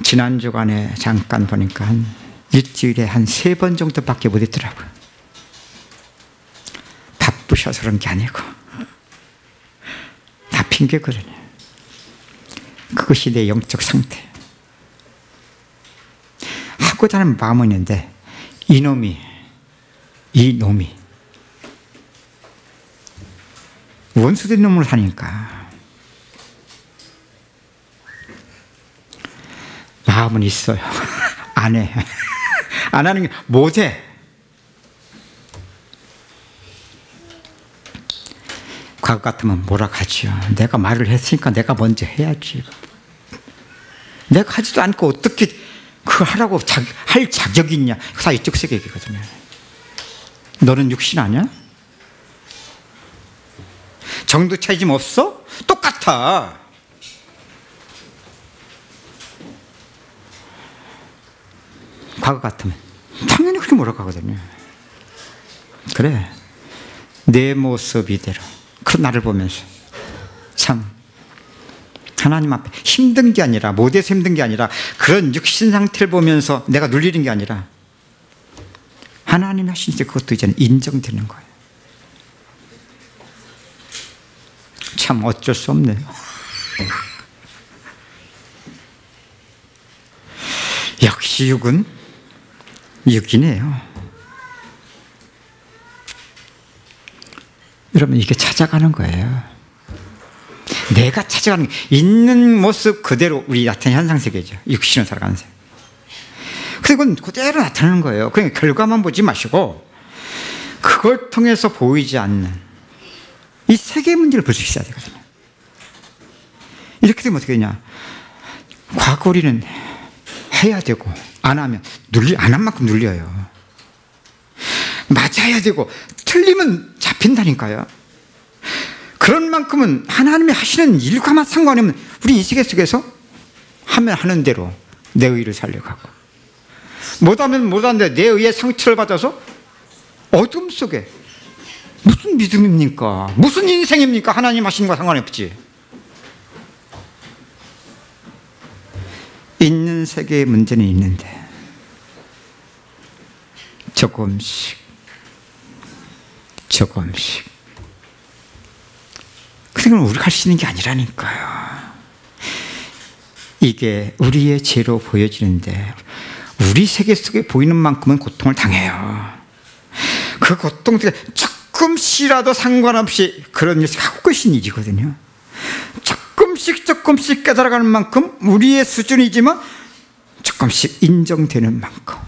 지난 주간에 잠깐 보니까 한 일주일에 한 3번 정도밖에 못 했더라고요. 바쁘셔서 그런 게 아니고 다 핑계거든요. 그것이 내 영적 상태. 하고자 하는 마음은 있는데 이놈이 원수된 놈으로 사니까 마음은 있어요. 안 해. 안 하는 게 못해. 과거 같으면 뭐라 하지요. 내가 말을 했으니까 내가 먼저 해야지. 내가 하지도 않고 어떻게 그거 하라고 할 자격이 있냐. 다 이쪽 세계 얘기거든요. 너는 육신 아니야? 정도 차이점 없어? 똑같아. 과거 같으면 당연히 그렇게 몰아가거든요. 그래, 내 모습 이대로 그 나를 보면서 참 하나님 앞에 힘든 게 아니라 못해서 힘든 게 아니라 그런 육신 상태를 보면서 내가 눌리는 게 아니라 하나님이 하신 때 그것도 이제는 인정되는 거예요. 참 어쩔 수 없네요. 역시 육은 육이네요. 여러분, 이게 찾아가는 거예요. 내가 찾아가는 게 있는 모습 그대로 우리 나타나는 현상세계죠. 육신을 살아가는 세계. 그리고 그건 그대로 나타나는 거예요. 그냥 결과만 보지 마시고 그걸 통해서 보이지 않는 이 세계의 문제를 볼 수 있어야 되거든요. 이렇게 되면 어떻게 되냐. 과거 우리는 해야 되고 안 하면 안 한 만큼 눌려요. 맞아야 되고 틀리면 잡힌다니까요. 그런 만큼은 하나님이 하시는 일과만 상관이 없는 우리 이 세계 속에서 하면 하는 대로 내 의를 살려가고 못하면 못하는데 내 의의 상처를 받아서 어둠 속에 무슨 믿음입니까? 무슨 인생입니까? 하나님 하시는 거 상관없지. 세계의 문제는 있는데 조금씩 그런 건 우리가 할 수 있는 게 아니라니까요. 이게 우리의 죄로 보여지는데 우리 세계 속에 보이는 만큼은 고통을 당해요. 그 고통 속에 조금씩이라도 상관없이 그런 일을 하고 계신 일이거든요. 조금씩 깨달아가는 만큼 우리의 수준이지만 조금씩 인정되는 만큼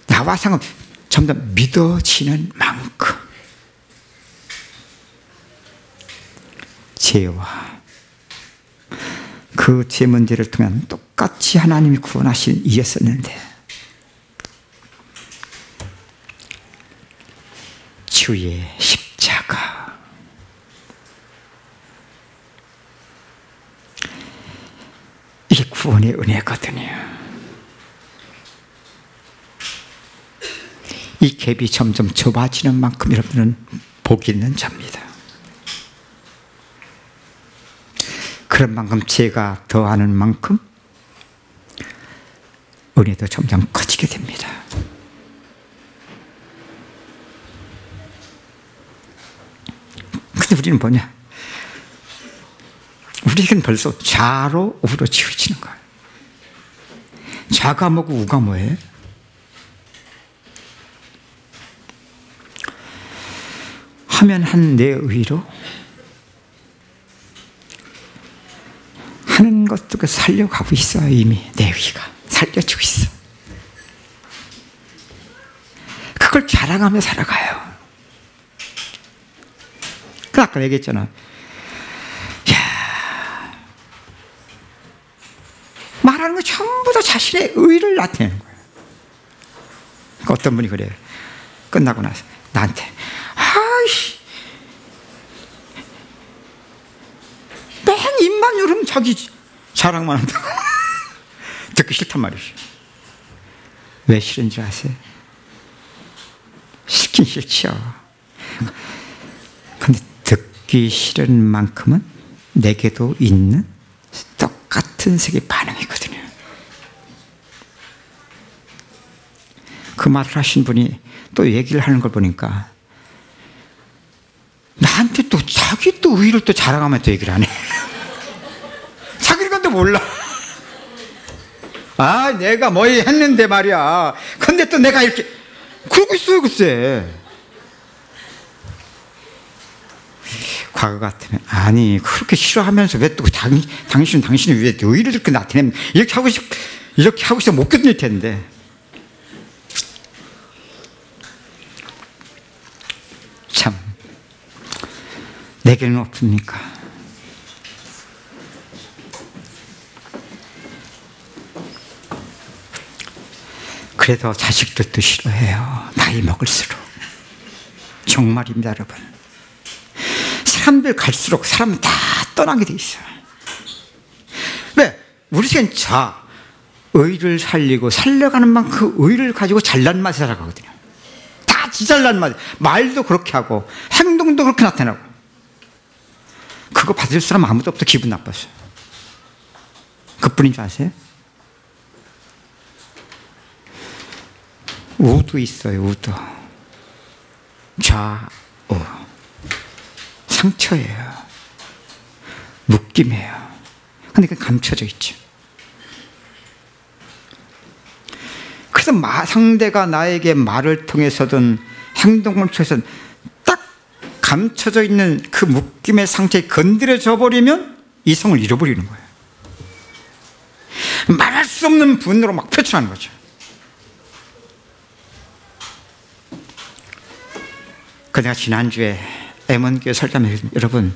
나와 상관없이 점점 믿어지는 만큼 죄와 그 죄 문제를 통해 똑같이 하나님이 구원하신 일이었었는데 주의 십자가 이게 구원의 은혜거든요. 이 갭이 점점 좁아지는 만큼 여러분은 복 있는 자입니다. 그런 만큼 죄가 더하는 만큼 은혜도 점점 커지게 됩니다. 근데 우리는 뭐냐? 우리에겐 벌써 좌로 우로 치우치는 거예요. 좌가 뭐고 우가 뭐예요? 하면 한 내 의로 하는 것도 살려가고 있어요. 이미 내 의가 살려주고 있어. 그걸 자랑하며 살아가요. 아까 얘기했잖아. 야, 말하는 거 전부 다 자신의 의를 나타내는 거예요. 그러니까 어떤 분이 그래요. 끝나고 나서 나한테 아이씨 맨 입만 열으면 자기 자랑만 한다고. 듣기 싫단 말이죠. 왜 싫은지 아세요? 싫긴 싫지요. 근데 듣기 싫은 만큼은 내게도 있는 똑같은 색의 반응이거든요. 그 말을 하신 분이 또 얘기를 하는 걸 보니까 나한테 또 자기 또 의의를 또 자랑하면서 얘기를 하네. 자기는 건데 몰라. 아, 내가 뭐 했는데 말이야. 근데 또 내가 이렇게 그러고 있어요, 글쎄. 과거 같으면 아니 그렇게 싫어하면서 왜 또 당신이 왜 의의를 이렇게 나타내면 이렇게 하고 싶어 못 견딜 텐데. 참 내게는 없습니까? 그래서 자식들도 싫어해요. 나이 먹을수록. 정말입니다, 여러분. 사람들 갈수록 사람은 다 떠나게 돼 있어요. 왜? 우리 세계는 의를 살리고 살려가는 만큼 그 의를 가지고 잘난 맛에 살아가거든요. 다 지잘난 맛. 말도 그렇게 하고 행동도 그렇게 나타나고. 그거 받을 사람 아무도 없어. 기분 나빴어요. 그뿐인 줄 아세요? 우도 있어요. 우도. 좌우. 상처예요. 묶임이에요. 근데 그게 감춰져 있죠. 그래서 상대가 나에게 말을 통해서든 행동을 통해서든 딱 감춰져 있는 그 묶임의 상처에 건드려져 버리면 이성을 잃어버리는 거예요. 말할 수 없는 분으로 막 표출하는 거죠. 내가 지난주에 M1교회 설교하면서 여러분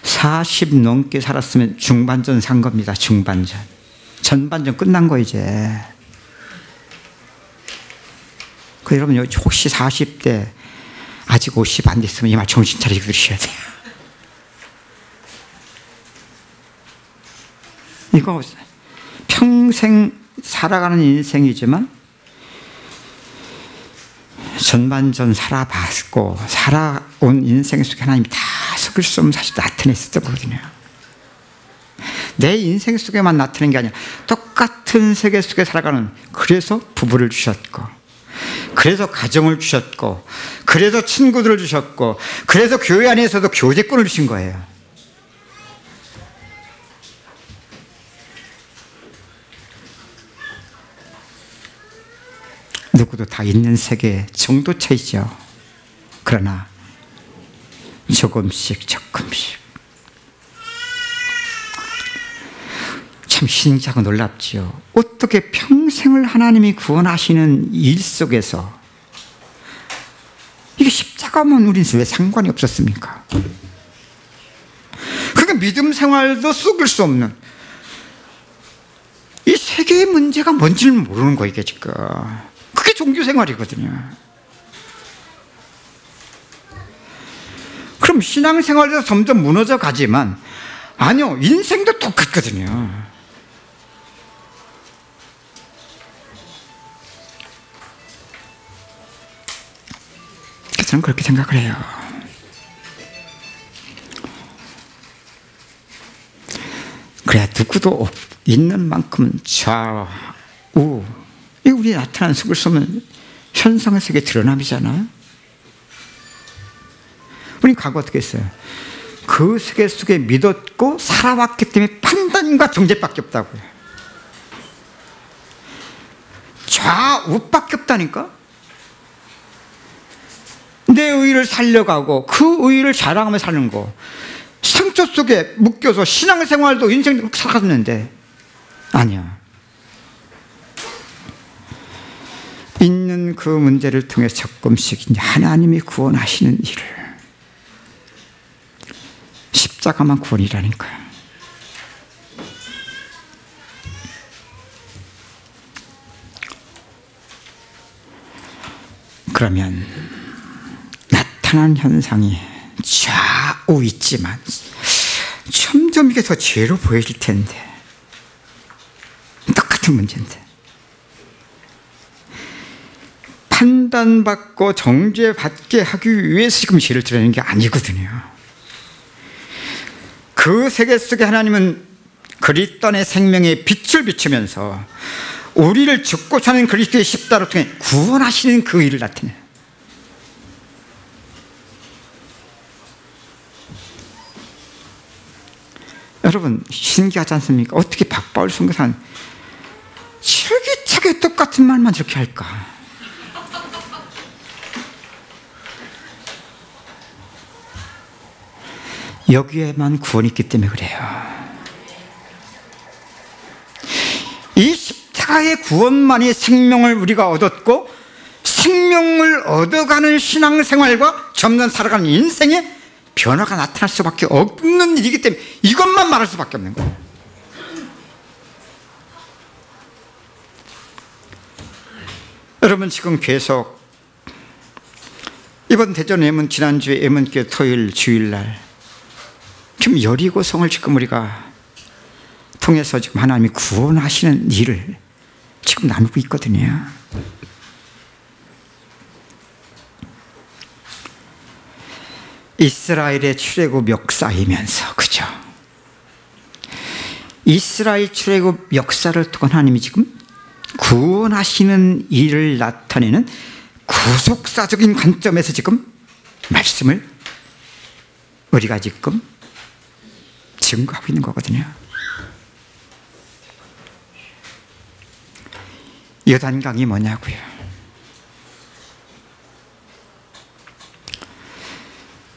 40 넘게 살았으면 중반전 산 겁니다. 중반전. 전반전 끝난 거 이제. 여러분 혹시 40대 아직 50 안 됐으면 이 말 정신 차리고 들으셔야 돼요. 이거 평생 살아가는 인생이지만 전반전 살아봤고 살아온 인생 속에 하나님이 다 속일 수 없는 사실 나타냈었던 거거든요. 내 인생 속에만 나타나는 게 아니라 똑같은 세계 속에 살아가는, 그래서 부부를 주셨고, 그래서 가정을 주셨고, 그래서 친구들을 주셨고, 그래서 교회 안에서도 교제권을 주신 거예요. 누구도 다 있는 세계 정도 차이죠. 그러나 조금씩 참 신기하고 놀랍지요. 어떻게 평생을 하나님이 구원하시는 일 속에서 이게 십자가면 우리는 왜 상관이 없었습니까? 그러니까 믿음 생활도 썩을 수 없는 이 세계의 문제가 뭔지를 모르는 거예요, 이게 지금. 그게 종교 생활이거든요. 그럼 신앙생활에서 점점 무너져 가지만, 아니요, 인생도 똑같거든요. 저는 그렇게 생각을 해요. 그래야 누구도 있는 만큼은 좌우, 이 우리 나타나는 속을 쏘면 현상의 세계 드러남이잖아요. 우리 과거 어떻게 했어요? 그 세계 속에 믿었고 살아왔기 때문에 판단과 정죄밖에 없다고요. 좌우밖에 없다니까. 내 의의를 살려가고 그 의의를 자랑하며 사는 거, 상처 속에 묶여서 신앙생활도 인생도 살았는데 아니야. 있는 그 문제를 통해 조금씩 하나님이 구원하시는 일을, 십자가만 구원이라니까요. 그러면 나타난 현상이 좌우 있지만 점점 이게 더 죄로 보여질 텐데, 똑같은 문제인데 판단받고 정죄받게 하기 위해서 지금 죄를 드러내는 게 아니거든요. 그 세계 속에 하나님은 그리스도 안의 생명의 빛을 비추면서 우리를 죽고 사는 그리스도의 십자가를 통해 구원하시는 그 일을 나타내요. 여러분, 신기하지 않습니까? 어떻게 박바울 선교사는 철기차게 똑같은 말만 저렇게 할까? 여기에만 구원이 있기 때문에 그래요. 이 십자가의 구원만이 생명을 우리가 얻었고, 생명을 얻어가는 신앙생활과 점점 살아가는 인생에 변화가 나타날 수밖에 없는 일이기 때문에 이것만 말할 수밖에 없는 거예요. 여러분, 지금 계속 이번 대전 예문, 지난주에 예문교 토요일 주일날 지금 여리고성을 지금 우리가 통해서 지금 하나님이 구원하시는 일을 지금 나누고 있거든요. 이스라엘의 출애굽 역사이면서, 그죠? 이스라엘 출애굽 역사를 통한 하나님이 지금 구원하시는 일을 나타내는 구속사적인 관점에서 지금 말씀을 우리가 지금 증거하고 있는 거거든요. 요단강이 뭐냐고요?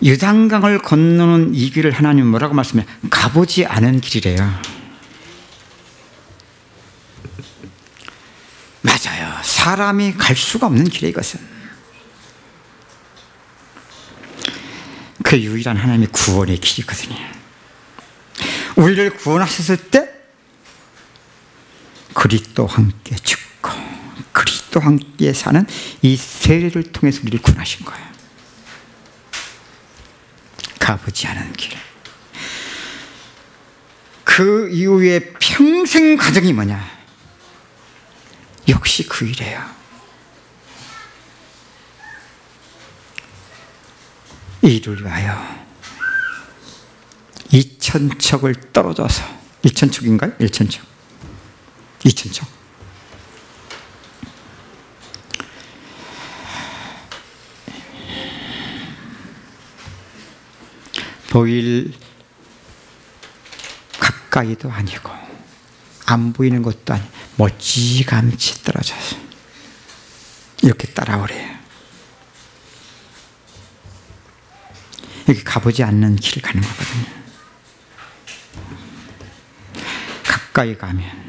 요단강을 건너는 이 길을 하나님은 뭐라고 말씀해요? 가보지 않은 길이래요. 맞아요. 사람이 갈 수가 없는 길이에요, 이것은. 그 유일한 하나님의 구원의 길이거든요. 우리를 구원하셨을 때 그리스도와 함께 죽고 그리스도와 함께 사는 이 세례를 통해서 우리를 구원하신 거예요. 가보지 않은 길. 그 이후에 평생 과정이 뭐냐? 역시 그 일이에요. 이를 위하여 2000척을 떨어져서 1,000척인가요? 1,000척. 2,000척. 보일 가까이도 아니고 안 보이는 것도 아니고 멀찌감치 떨어져서 이렇게 따라오래요. 여기 가보지 않는 길을 가는 거거든요. 가까이 가면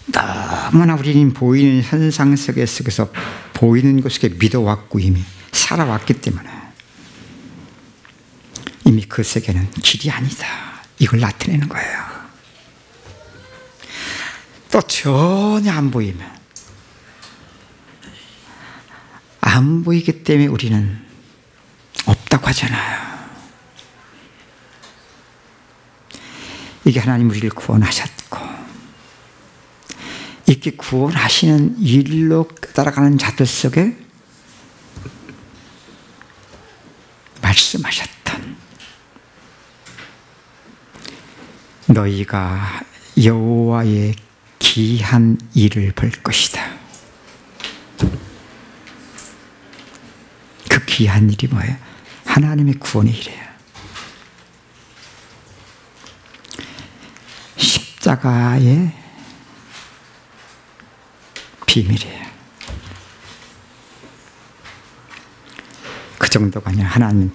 너무나 우리는 보이는 현상 속에서 보이는 것에 믿어왔고 이미 살아왔기 때문에 이미 그 세계는 길이 아니다, 이걸 나타내는 거예요. 또 전혀 안 보이면, 안 보이기 때문에 우리는 없다고 하잖아요. 이게 하나님 우리를 구원하셨고, 이렇게 구원하시는 일로 따라가는 자들 속에 말씀하셨던, 너희가 여호와의 기한 일을 볼 것이다. 그 기한 일이 뭐예요? 하나님의 구원의 일이에요. 십자가의 비밀이에요. 그 정도가 아니라 하나님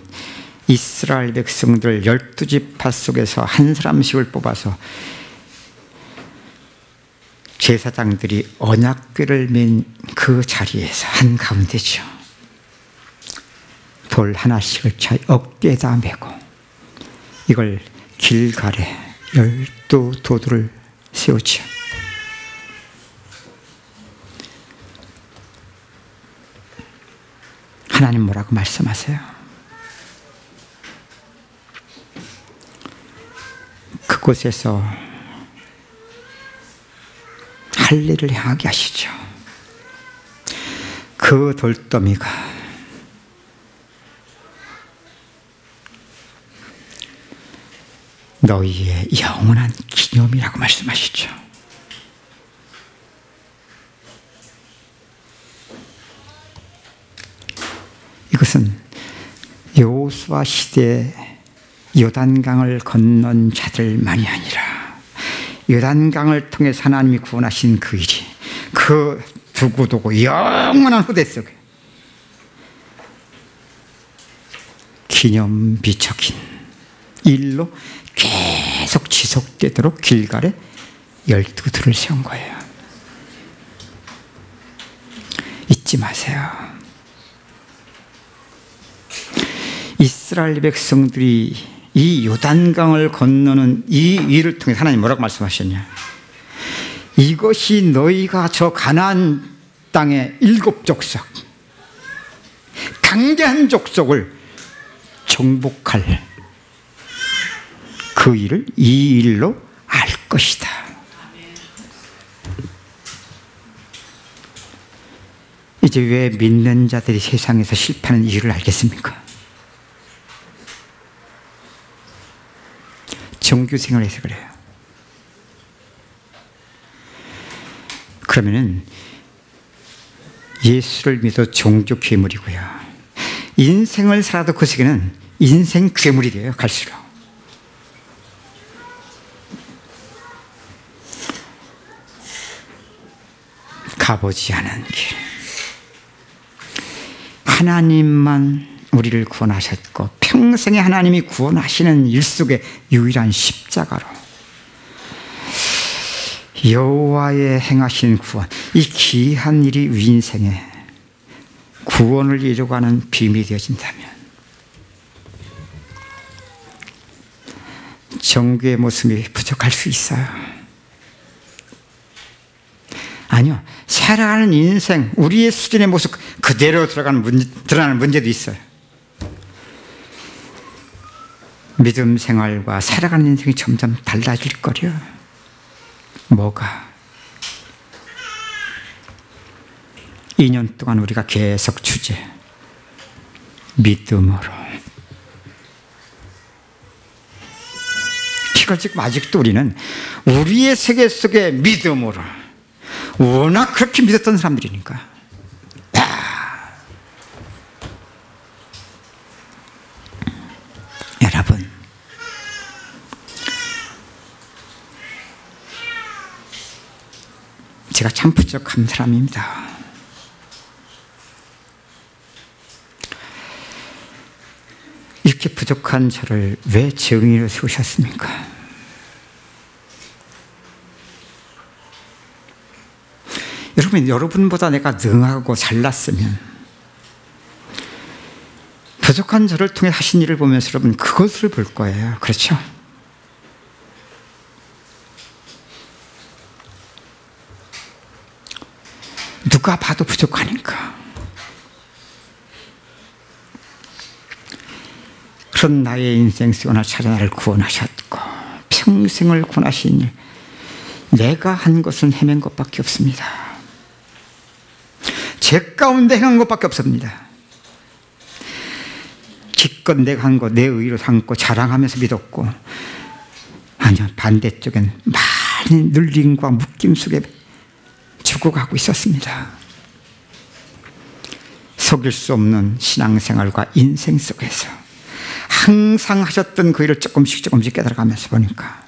이스라엘 백성들 12지파 속에서 한 사람씩을 뽑아서 제사장들이 언약궤를 맨 그 자리에서 한가운데죠. 돌 하나씩을 자기 어깨에다 메고 이걸 길갈에 12도들을 세우죠. 하나님 뭐라고 말씀하세요? 그곳에서 할례를 행하게 하시죠. 그 돌더미가 너희의 영원한 기념이라고 말씀하시죠. 이것은 여호수아 시대에 요단강을 건넌 자들만이 아니라 요단강을 통해서 하나님이 구원하신 그 일이 그 두고두고 영원한 후대 속에 기념비적인 일로 계속 지속되도록 길갈에 12들을 세운 거예요. 잊지 마세요. 이스라엘 백성들이 이 요단강을 건너는 이 일을 통해 하나님 뭐라고 말씀하셨냐? 이것이 너희가 저 가나안 땅의 7족속 강대한 족속을 정복할 그 일을 이 일로 알 것이다. 이제 왜 믿는 자들이 세상에서 실패하는 이유를 알겠습니까? 종교생활에서 그래요. 그러면은 예수를 믿어 종교 괴물이고요. 인생을 살아도 그 세계는 인생 괴물이 돼요. 갈수록. 가보지 않은 길. 하나님만 우리를 구원하셨고 평생에 하나님이 구원하시는 일 속에 유일한 십자가로 여호와의 행하신 구원, 이 귀한 일이 우리 인생에 구원을 이루어가는 비밀이 되어진다면 정교의 모습이 부족할 수 있어요. 아니요, 살아가는 인생, 우리의 수준의 모습 그대로 드러나는 문제도 있어요. 믿음 생활과 살아가는 인생이 점점 달라질 거려. 뭐가? 2년 동안 우리가 계속 주제 믿음으로 그걸 지금 아직도 우리는 우리의 세계 속의 믿음으로 워낙 그렇게 믿었던 사람들이니까. 여러분, 제가 참 부족한 사람입니다. 이렇게 부족한 저를 왜 증인으로 세우셨습니까? 여러분보다 내가 능하고 잘났으면 부족한 저를 통해 하신 일을 보면서 여러분 그것을 볼 거예요. 그렇죠? 누가 봐도 부족하니까. 그런 나의 인생 속에 오늘 찾아 나를 구원하셨고 평생을 구원하신 일, 내가 한 것은 헤맨 것밖에 없습니다. 제 가운데 행한 것밖에 없습니다. 기껏 내가 한 거 내 의로 삼고 자랑하면서 믿었고, 아니요, 반대쪽엔 많은 눌림과 묶임 속에 죽어가고 있었습니다. 속일 수 없는 신앙생활과 인생 속에서 항상 하셨던 그 일을 조금씩 깨달아가면서 보니까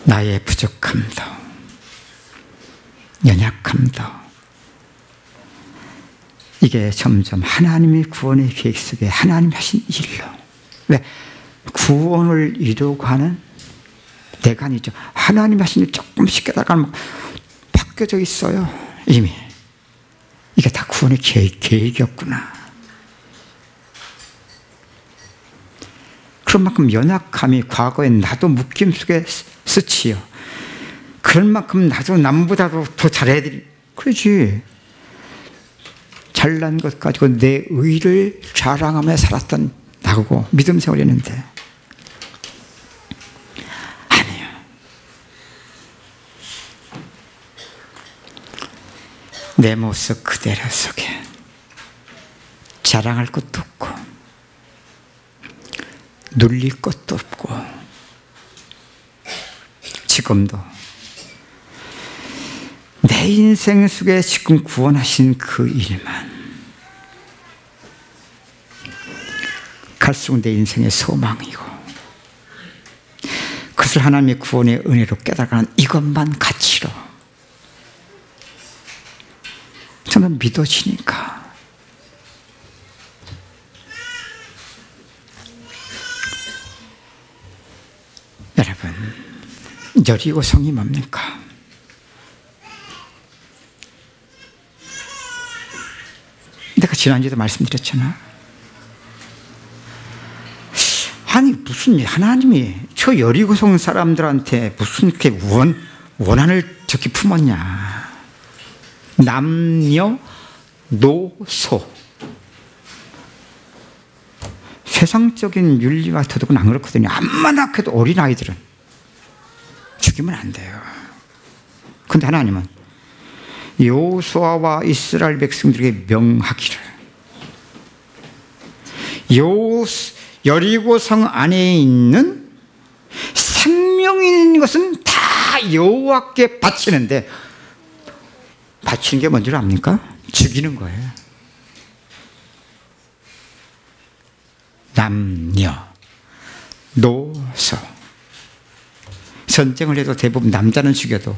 나의 부족함도 연약함도 이게 점점 하나님의 구원의 계획 속에 하나님이 하신 일로, 왜 구원을 이루고 하는 내가 아니죠, 하나님이 하신 일 조금씩 깨달아가면 바뀌어져 있어요. 이미 이게 다 구원의 계획이었구나. 그런 만큼 연약함이 과거에 나도 묶임 속에 스치요. 그런 만큼 나도 남보다도 더 잘해야 돼. 그러지. 잘난 것 가지고 내 의를 자랑하며 살았던 나고 믿음 생활이었는데 아니에요. 내 모습 그대로 속에 자랑할 것도 없고 눌릴 것도 없고, 지금도 내 인생 속에 지금 구원하신 그 일만 갈수록 내 인생의 소망이고, 그것을 하나님의 구원의 은혜로 깨달아가는 이것만 가치로 저는 믿어지니까. 여러분, 여리고성이 뭡니까? 내가 지난주에도 말씀드렸잖아. 아니 무슨 하나님이 저 여리고성 사람들한테 무슨 이렇게 원한을 저렇게 품었냐. 남녀 노소, 세상적인 윤리와 도덕은 안 그렇거든요. 암만 해도 어린아이들은 죽이면 안 돼요. 근데 하나님은 여호수아와 이스라엘 백성들에게 명하기를, 여리고성 안에 있는 생명이 있는 것은 다 여호와께 바치는데, 바치는 게 뭔지 압니까? 죽이는 거예요. 남녀 노소, 전쟁을 해도 대부분 남자는 죽여도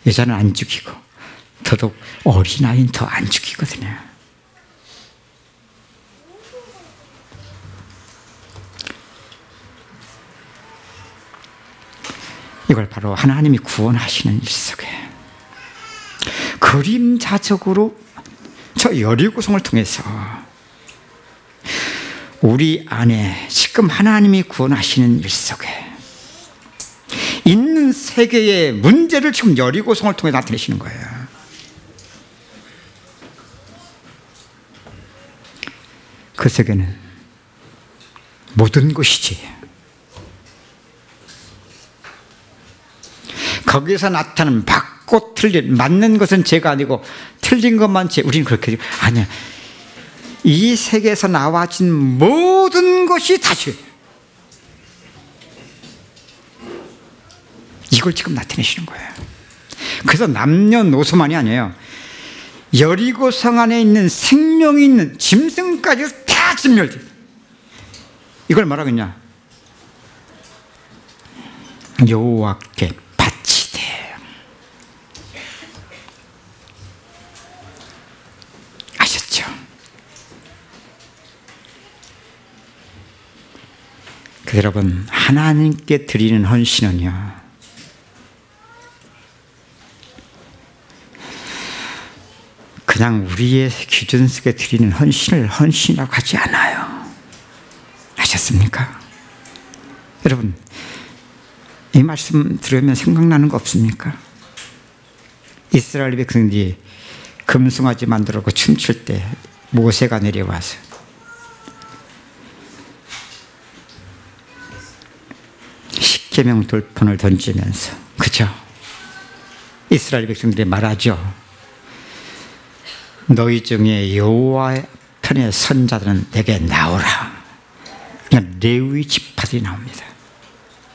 여자는 안 죽이고, 더더욱 어린아이는 더 안 죽이거든요. 이걸 바로 하나님이 구원하시는 일 속에 그림자적으로 저 여리고성을 통해서 우리 안에 지금 하나님이 구원하시는 일 속에 있는 세계의 문제를 지금 여리고성을 통해 나타내시는 거예요. 그 세계는 모든 것이지, 거기서 나타나는 맞고 틀린, 맞는 것은 죄가 아니고 틀린 것만 죄. 우리는 그렇게 아니야. 이 세계에서 나와진 모든 것이 다시, 이걸 지금 나타내시는 거예요. 그래서 남녀노소만이 아니에요. 여리고성 안에 있는 생명이 있는 짐승까지 다 진멸돼요. 이걸 뭐라겠냐? 여호와께 바치되. 아셨죠? 그래서 여러분, 하나님께 드리는 헌신은요, 그냥 우리의 기준 속에 드리는 헌신을 헌신이라고 하지 않아요. 아셨습니까? 여러분, 이 말씀 들으면 생각나는 거 없습니까? 이스라엘 백성들이 금송아지 만들고 춤출 때 모세가 내려와서 십계명 돌판을 던지면서, 그죠? 이스라엘 백성들이 말하죠. 너희 중에 여호와의 편에 선 자들은 내게 나오라. 그냥 레위 지파들이 나옵니다.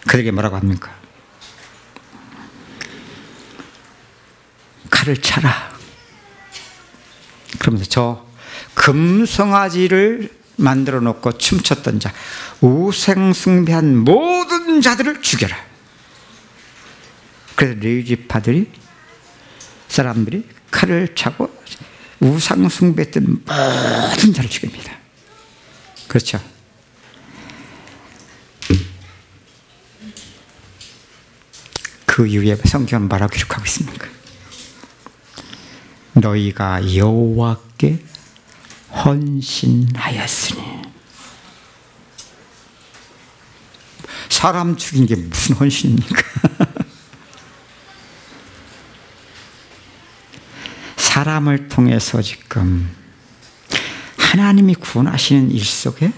그들에게 뭐라고 합니까? 칼을 차라. 그러면서 저 금송아지를 만들어 놓고 춤췄던 자, 우상숭배한 모든 자들을 죽여라. 그래서 레위 지파들이, 사람들이 칼을 차고 우상숭배했던 모든 자를 죽입니다. 그렇죠? 그 이후에 성경은 뭐라고 기록하고 있습니까? 너희가 여호와께 헌신하였으니. 사람 죽인 게 무슨 헌신입니까? 사람을 통해서 지금 하나님이 구원하시는 일 속에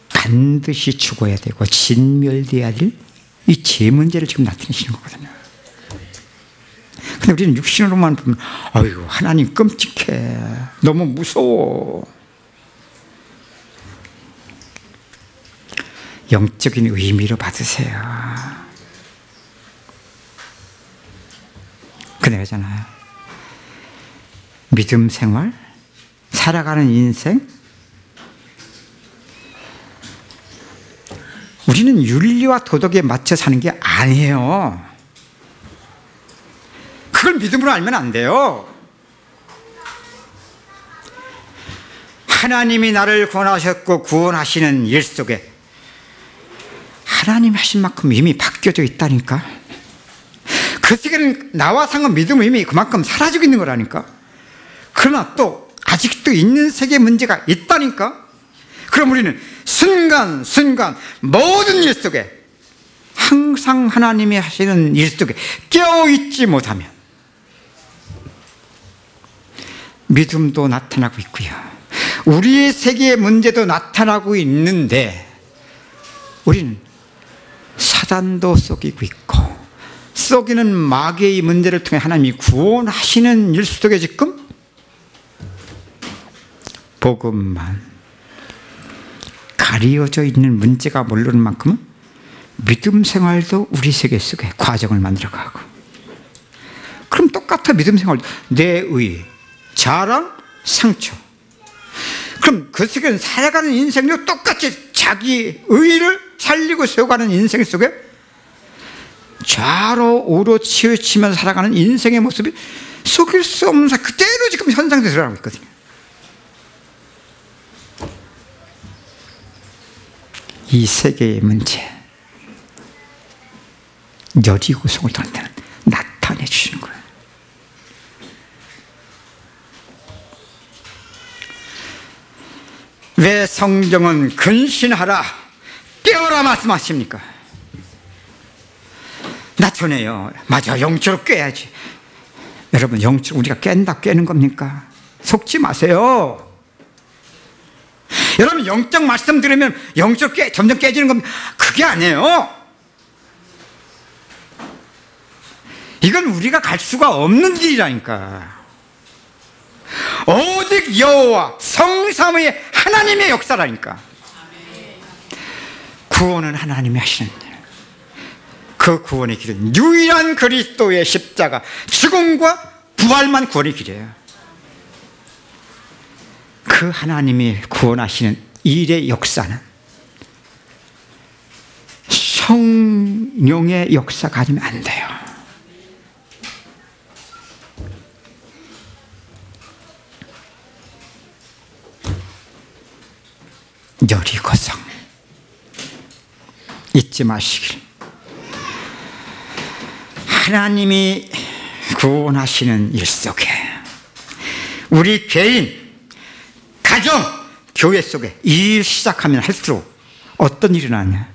반드시 죽어야 되고 진멸되어야 될 이 죄 문제를 지금 나타내시는 거거든요. 근데 우리는 육신으로만 보면, 아이고, 하나님 끔찍해, 너무 무서워. 영적인 의미로 받으세요. 근데 그러잖아요. 믿음 생활, 살아가는 인생, 우리는 윤리와 도덕에 맞춰 사는 게 아니에요. 그걸 믿음으로 알면 안 돼요. 하나님이 나를 구원하셨고 구원하시는 일 속에 하나님이 하신 만큼 이미 바뀌어져 있다니까. 그 세계는 나와 상관 믿음의 이미 그만큼 사라지고 있는 거라니까. 그러나 또 아직도 있는 세계 문제가 있다니까. 그럼 우리는 순간순간 모든 일 속에 항상 하나님이 하시는 일 속에 깨어있지 못하면 믿음도 나타나고 있고요, 우리의 세계의 문제도 나타나고 있는데 우리는 사단도 속이고 있고, 속이는 마귀의 문제를 통해 하나님이 구원하시는 일 속에 지금 복음만 가리어져 있는 문제가 모르는 만큼은 믿음 생활도 우리 세계 속에 과정을 만들어가고, 그럼 똑같아. 믿음 생활도 내 의, 자랑, 상처. 그럼 그 세계는 살아가는 인생도 똑같이 자기 의를 살리고 세워가는 인생 속에 좌로 우로 치우치면서 살아가는 인생의 모습이 속일 수 없는 그대로 지금 현상대로 드러나고 있거든요. 이 세계의 문제, 여리고성을 나타내 주시는 거예요. 왜 성경은 근신하라, 깨어라 말씀하십니까? 나타내요. 맞아, 영적으로 깨야지. 여러분, 영적으로 우리가 깨는 겁니까? 속지 마세요. 여러분, 영적 말씀 들으면 영적으로 점점 깨지는 겁니다. 그게 아니에요. 이건 우리가 갈 수가 없는 길이라니까. 오직 여호와 성삼위의 하나님의 역사라니까. 구원은 하나님이 하시는 일. 그 구원의 길은 유일한 그리스도의 십자가, 죽음과 부활만 구원의 길이에요. 그 하나님이 구원하시는 일의 역사는 성령의 역사가 아니면 안 돼요. 여리고성 잊지 마시길. 하나님이 구원하시는 일 속에 우리 개인, 가정, 교회 속에 일 시작하면 할수록 어떤 일이 나냐.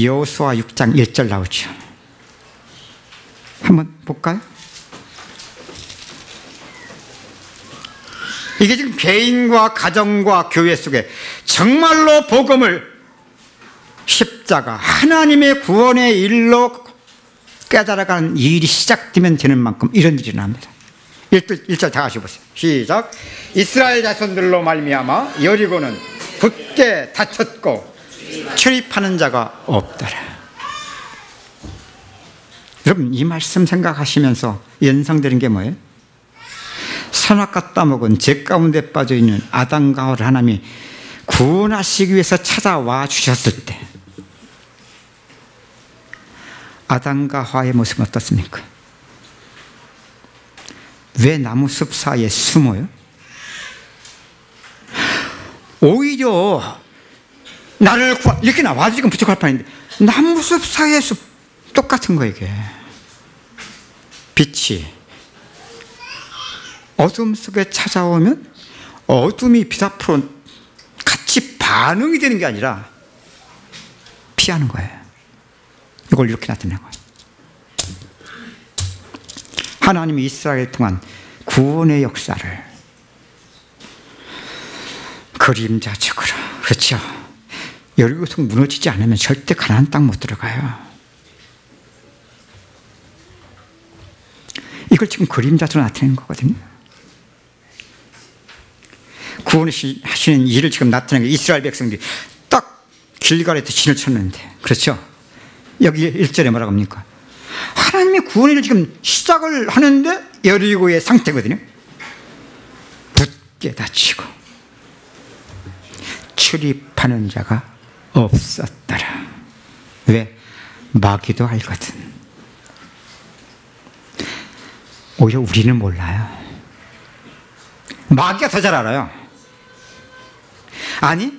여호수아 6장 1절 나오죠. 한번 볼까요? 이게 지금 개인과 가정과 교회 속에 정말로 복음을, 십자가, 하나님의 구원의 일로 깨달아가는 일이 시작되면 되는 만큼 이런 일이 납니다. 1절 다 같이 보세요. 시작. 이스라엘 자손들로 말미암아 여리고는 굳게 닫혔고 출입하는 자가 없더라. 여러분, 이 말씀 생각하시면서 연상되는 게 뭐예요? 선악과 따먹은 죄 가운데 빠져있는 아담과 하와를 하나님이 구원하시기 위해서 찾아와 주셨을 때 아담과 하와의 모습은 어떻습니까? 왜 나무숲 사이에 숨어요? 오히려 나를 이렇게 나와도 지금 부족할 판인데 나무숲 사이에 똑같은 거예요. 이게 빛이 어둠 속에 찾아오면 어둠이 빛 앞으로 같이 반응이 되는 게 아니라 피하는 거예요. 이걸 이렇게 나타내는 거예요. 하나님이 이스라엘을 통한 구원의 역사를 그림자적으로, 그렇죠, 여리고성 무너지지 않으면 절대 가나안 땅 못 들어가요. 이걸 지금 그림자적으로 나타내는 거거든요. 구원하시는 일을 지금 나타내는 게 이스라엘 백성들이 딱 길갈에서 진을 쳤는데, 그렇죠? 여기 1절에 뭐라고 합니까? 하나님의 구원의 일을 지금 시작을 하는데 여리고의 상태거든요. 붙게 닫히고 출입하는 자가 없었더라. 왜? 마귀도 알거든. 오히려 우리는 몰라요. 마귀가 더 잘 알아요. 아니,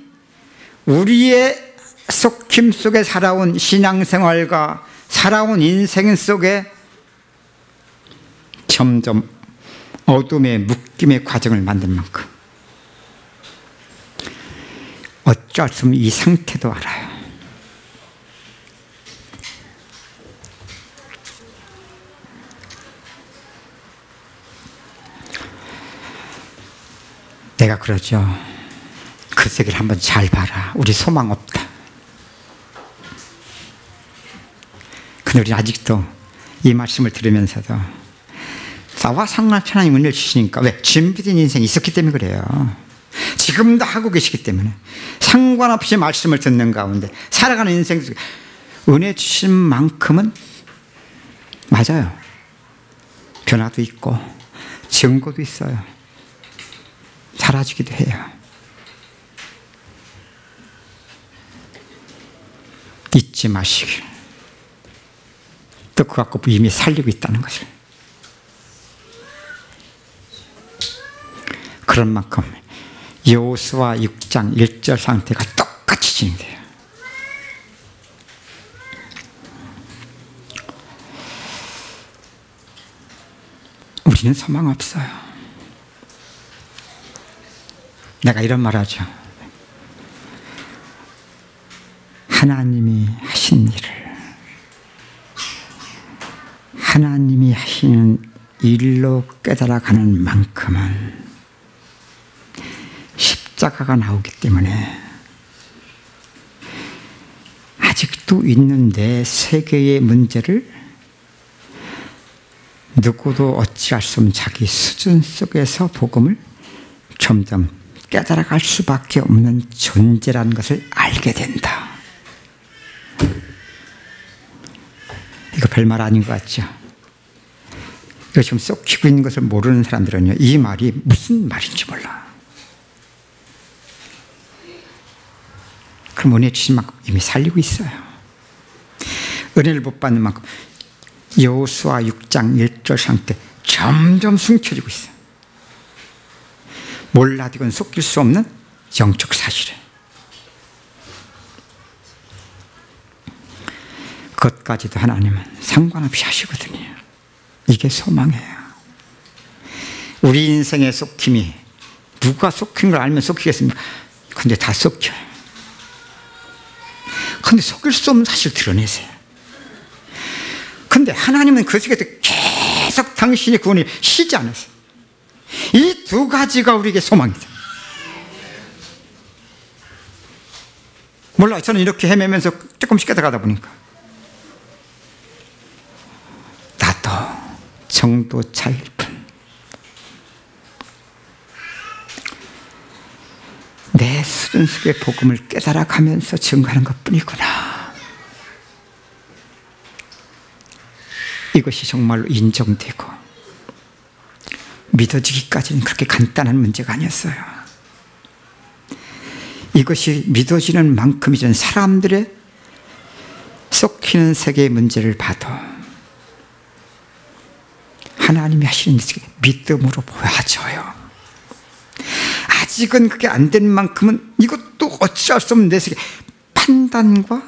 우리의 속힘 속에 살아온 신앙생활과 살아온 인생 속에 점점 어둠의 묶임의 과정을 만든 만큼 어쩔 수 없는 이 상태도 알아요. 내가 그러죠. 그 세계를 한번 잘 봐라. 우리 소망 없다. 근데 우리 아직도 이 말씀을 들으면서도 나와 상관없이 하나님 은혜를 주시니까, 왜? 준비된 인생이 있었기 때문에 그래요. 지금도 하고 계시기 때문에 상관없이 말씀을 듣는 가운데 살아가는 인생 속에 은혜 주신 만큼은 맞아요. 변화도 있고 증거도 있어요. 사라지기도 해요. 잊지 마시길. 또 그 갖고 이미 살리고 있다는 것을. 그런 만큼 여호수아 6장 1절 상태가 똑같이 진행돼요. 우리는 소망 없어요. 내가 이런 말 하죠. 하나님이 하신 일을, 하나님이 하시는 일로 깨달아가는 만큼은 십자가가 나오기 때문에 아직도 있는 내 세계의 문제를 누구도 어찌할 수 없는 자기 수준 속에서 복음을 점점 깨달아갈 수밖에 없는 존재라는 것을 알게 된다. 이거 별말 아닌 것 같죠? 이거 지금 썩히고 있는 것을 모르는 사람들은요, 이 말이 무슨 말인지 몰라. 그럼 은혜 주신 만큼 이미 살리고 있어요. 은혜를 못 받는 만큼 여호수아 6장 1절 상태 점점 숨겨지고 있어요. 몰라도 이건 속일 수 없는 영적 사실이에요. 그것까지도 하나님은 상관없이 하시거든요. 이게 소망이에요. 우리 인생의 속힘이 누가 속힌 걸 알면 속히겠습니까? 근데 다 속여요. 근데 속일 수 없는 사실 드러내세요. 근데 하나님은 그 속에서 계속 당신의 구원을 쉬지 않으세요. 이 두 가지가 우리에게 소망이다. 몰라요. 저는 이렇게 헤매면서 조금씩 깨달아가다 보니까 나도 정도 차이일 뿐. 내 수준 속의 복음을 깨달아가면서 증거하는 것뿐이구나. 이것이 정말로 인정되고 믿어지기까지는 그렇게 간단한 문제가 아니었어요. 이것이 믿어지는 만큼 이전 사람들의 썩히는 세계의 문제를 봐도 하나님이 하시는 것을 믿음으로 보여줘요. 아직은 그게 안 된 만큼은 이것도 어찌할 수 없는 내 세계 판단과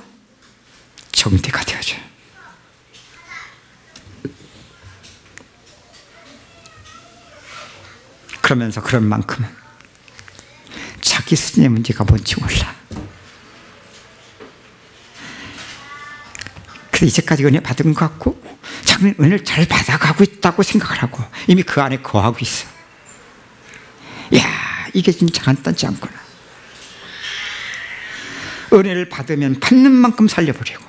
정죄가 되어져요. 그러면서 그런 만큼은 자기 수준의 문제가 뭔지 몰라. 그래서 이제까지 은혜 받은 것 같고 자기는 은혜를 잘 받아가고 있다고 생각을 하고 이미 그 안에 거하고 있어. 이야, 이게 진짜 간단치 않구나. 은혜를 받으면 받는 만큼 살려버리고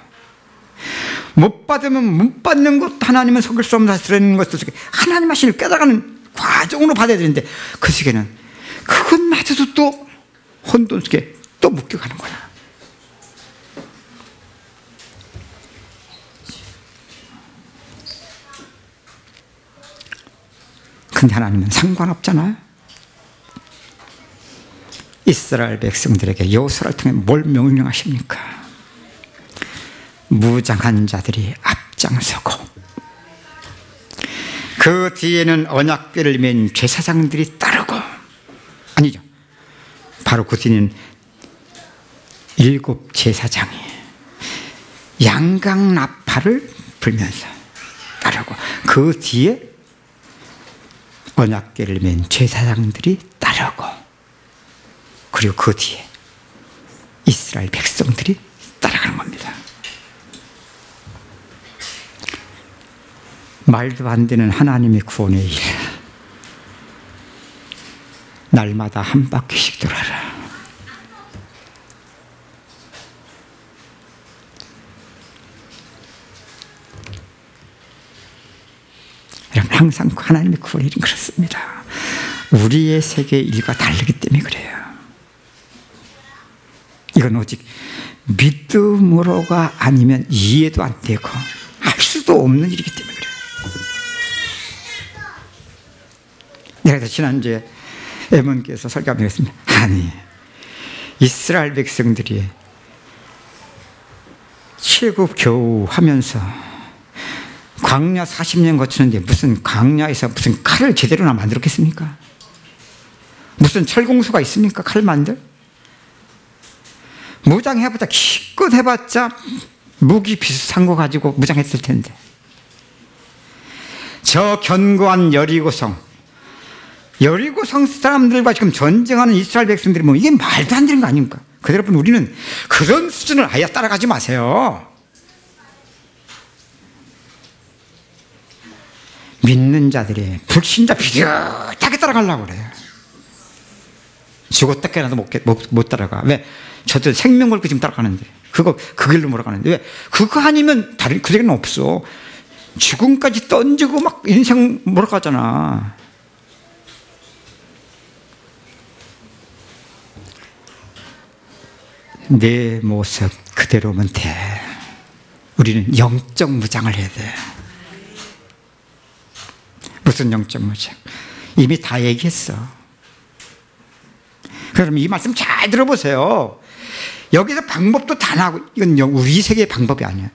못 받으면 못 받는 것도 하나님은 속일 수 없는 사실인 것도 하나님 하시는 깨달아가는 과정으로 받아야 되는데 그 속에는 그것마저도 또 혼돈 속에 또 묶여가는 거야. 근데 하나님은 상관없잖아요. 이스라엘 백성들에게 여호수아를 통해 뭘 명령하십니까? 무장한 자들이 앞장서고 그 뒤에는 언약궤를 맨 제사장들이 따르고, 아니죠, 바로 그 뒤에는 7 제사장이 양강 나팔을 불면서 따르고 그 뒤에 언약궤를 맨 제사장들이 따르고 그리고 그 뒤에 이스라엘 백성들이 따라가는 겁니다. 말도 안 되는 하나님의 구원의 일, 날마다 한 바퀴씩 돌아라. 여러분, 항상 하나님의 구원의 일은 그렇습니다. 우리의 세계의 일과 다르기 때문에 그래요. 이건 오직 믿음으로가 아니면 이해도 안 되고 할 수도 없는 일이기 때문에 그래요. 내가 지난주에 에몬께서 설교하며 했습니다. 아니, 이스라엘 백성들이 출애굽 겨우 하면서 광야 40년 거치는데 무슨 광야에서 무슨 칼을 제대로나 만들었겠습니까? 무슨 철공소가 있습니까? 칼 만들? 무장해봤자 기껏 해봤자 무기 비슷한 거 가지고 무장했을 텐데 저 견고한 여리고성 사람들과 지금 전쟁하는 이스라엘 백성들이 뭐 이게 말도 안 되는 거 아닙니까? 그대로 보면 우리는 그런 수준을 아예 따라가지 마세요. 믿는 자들이 불신자 비슷하게 따라가려고 그래요. 죽었다 깨어나도 못 따라가. 왜? 저들 생명 걸고 지금 따라가는데 그 길로 몰아가는데 왜? 그거 아니면 다른 그 길은 없어. 죽음까지 던지고 막 인생 몰아가잖아. 내 모습 그대로면 돼. 우리는 영적 무장을 해야 돼. 무슨 영적 무장? 이미 다 얘기했어. 그럼 이 말씀 잘 들어보세요. 여기서 방법도 다 나오고, 이건 우리 세계의 방법이 아니야.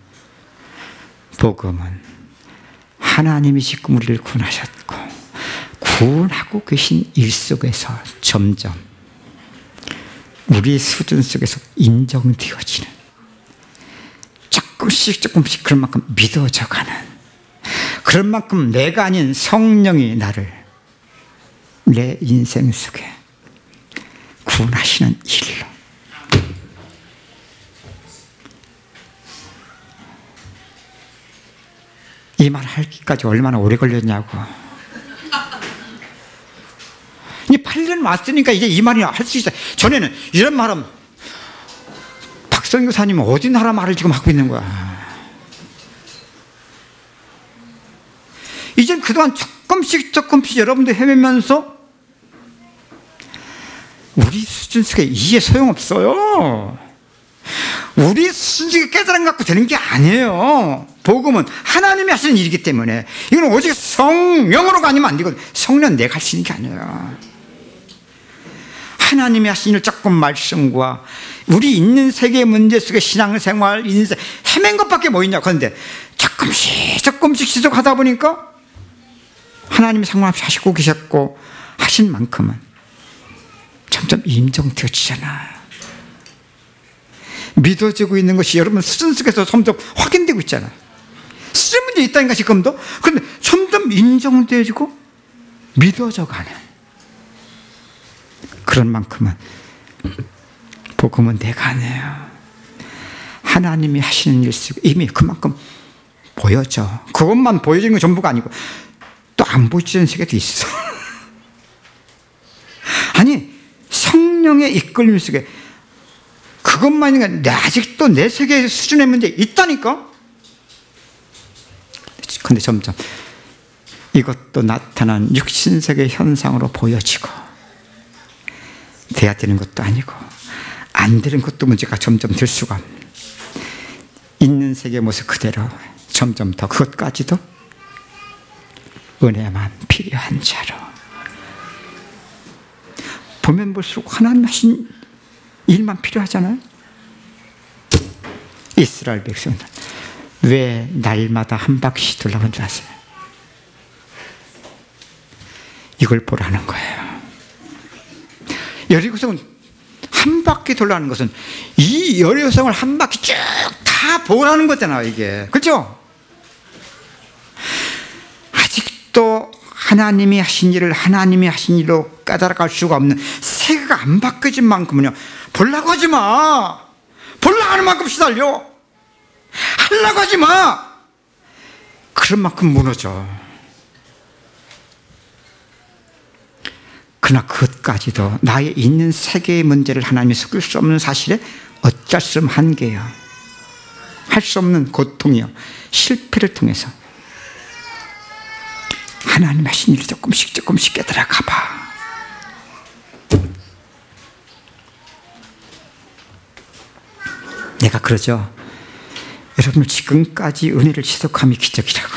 복음은 하나님이 지금 우리를 구원하셨고 구원하고 계신 일 속에서 점점 우리의 수준 속에서 인정되어지는, 조금씩 그런 만큼 믿어져가는, 그런 만큼 내가 아닌 성령이 나를 내 인생 속에 구원하시는 일로. 이 말 하기까지 얼마나 오래 걸렸냐고. 이 8년 왔으니까 이제 이 말이 할 수 있어요. 전에는 이런 말은 박성규 사님은 어디 나라 말을 지금 하고 있는 거야. 이젠 그동안 조금씩 여러분들 헤매면서 우리 수준 속에 이해 소용없어요. 우리 수준 속에 깨달음 갖고 되는 게 아니에요. 복음은 하나님이 하시는 일이기 때문에 이건 오직 성령으로가 아니면 안 되거든. 성령 내가 할 수 있는 게 아니에요. 하나님이 하신 일, 조금 말씀과 우리 있는 세계의 문제 속에 신앙생활, 인생 헤맨 것밖에 뭐 있냐. 그런데 조금씩 지속하다 보니까 하나님이 상관없이 하시고 계셨고 하신 만큼은 점점 인정되어지잖아. 믿어지고 있는 것이 여러분 수준 속에서 점점 확인되고 있잖아. 수준 문제 있다니까 지금도. 그런데 점점 인정되어지고 믿어져가는 그런 만큼은 복음은 내가 아니에요. 하나님이 하시는 일 속에 이미 그만큼 보여져. 그것만 보여지는 건 전부가 아니고 또 안 보여지는 세계도 있어. 아니 성령의 이끌림 속에 그것만 있는 게 아직도 내 세계의 수준의 문제 있다니까. 근데 점점 이것도 나타난 육신세계 현상으로 보여지고 돼야 되는 것도 아니고 안 되는 것도 문제가 점점 될 수가 있는 세계의 모습 그대로 점점 더 그것까지도 은혜만 필요한 자로 보면 볼수록 하나님 하신 일만 필요하잖아요. 이스라엘 백성들 왜 날마다 한 바퀴 돌아간 줄 아세요? 이걸 보라는 거예요. 여리고성은 한 바퀴 돌아가는 것은 이 여리고성을 한 바퀴 쭉 다 보라는 거잖아요. 이게 그렇죠? 아직도 하나님이 하신 일을 하나님이 하신 일로 깨달아갈 수가 없는 세계가 안 바뀌어진 만큼은요, 보려고 하지 마. 보려고 하는 만큼 시달려. 하려고 하지 마. 그런 만큼 무너져. 그러나 그것까지도 나의 있는 세계의 문제를 하나님이 섞을 수 없는 사실에 어쩔 수 없는 한계예요. 할 수 없는 고통이요, 실패를 통해서 하나님 하신 일을 조금씩 깨달아가 봐. 내가 그러죠. 여러분 지금까지 은혜를 지속함이 기적이라고.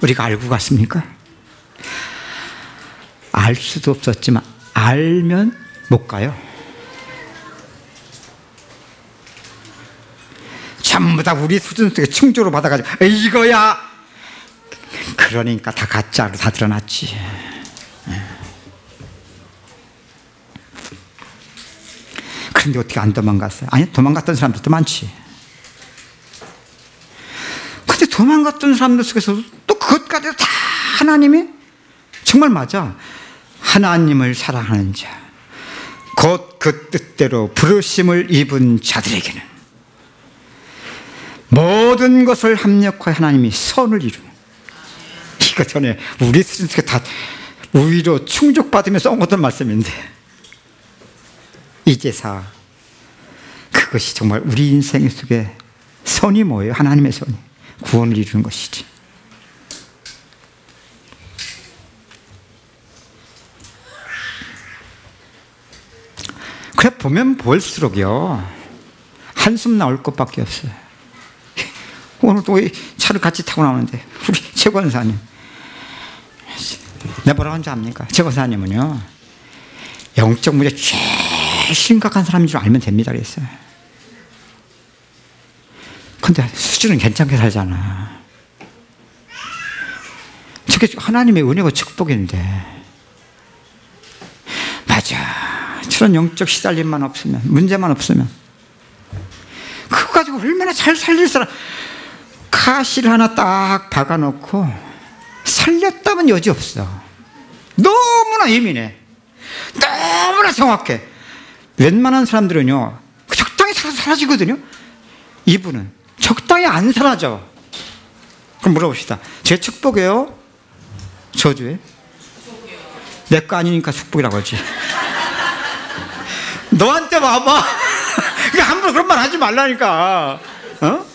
우리가 알고 갔습니까? 알 수도 없었지만 알면 못 가요. 전부 다 우리 수준 속에 충조로 받아가지고 이거야. 그러니까 다 가짜로 다 드러났지. 그런데 어떻게 안 도망갔어요? 아니, 도망갔던 사람들도 많지. 근데 도망갔던 사람들 속에서도 또 그것까지도 다 하나님이 정말 맞아. 하나님을 사랑하는 자, 곧 그 뜻대로 부르심을 입은 자들에게는 모든 것을 합력하여 하나님이 선을 이루는. 이거 전에 우리 수준 속에 다 우위로 충족받으면서 얻은 말씀인데, 이제사 그것이 정말 우리 인생 속에 선이 뭐예요? 하나님의 선이 구원을 이루는 것이지. 그래 보면 볼수록요 한숨 나올 것밖에 없어요. 오늘 또 차를 같이 타고 나오는데 우리 최 권사님, 내가 뭐라고 하는지 압니까? 최 권사님은요 영적 문제 제일 심각한 사람인 줄 알면 됩니다 그랬어요. 근데 수준은 괜찮게 살잖아. 저게 하나님의 은혜고 축복인데. 맞아, 저런 영적 시달림만 없으면, 문제만 없으면 그거 가지고 얼마나 잘 살릴 사람. 가시를 하나 딱 박아놓고 살렸다면 여지없어. 너무나 예민해, 너무나 정확해. 웬만한 사람들은요 적당히 살아서 사라지거든요. 이분은 적당히 안 사라져. 그럼 물어봅시다. 제 축복이에요? 저주예요? 내 거 아니니까 축복이라고 하지. 너한테 와봐. 함부로 그런 말 하지 말라니까. 어?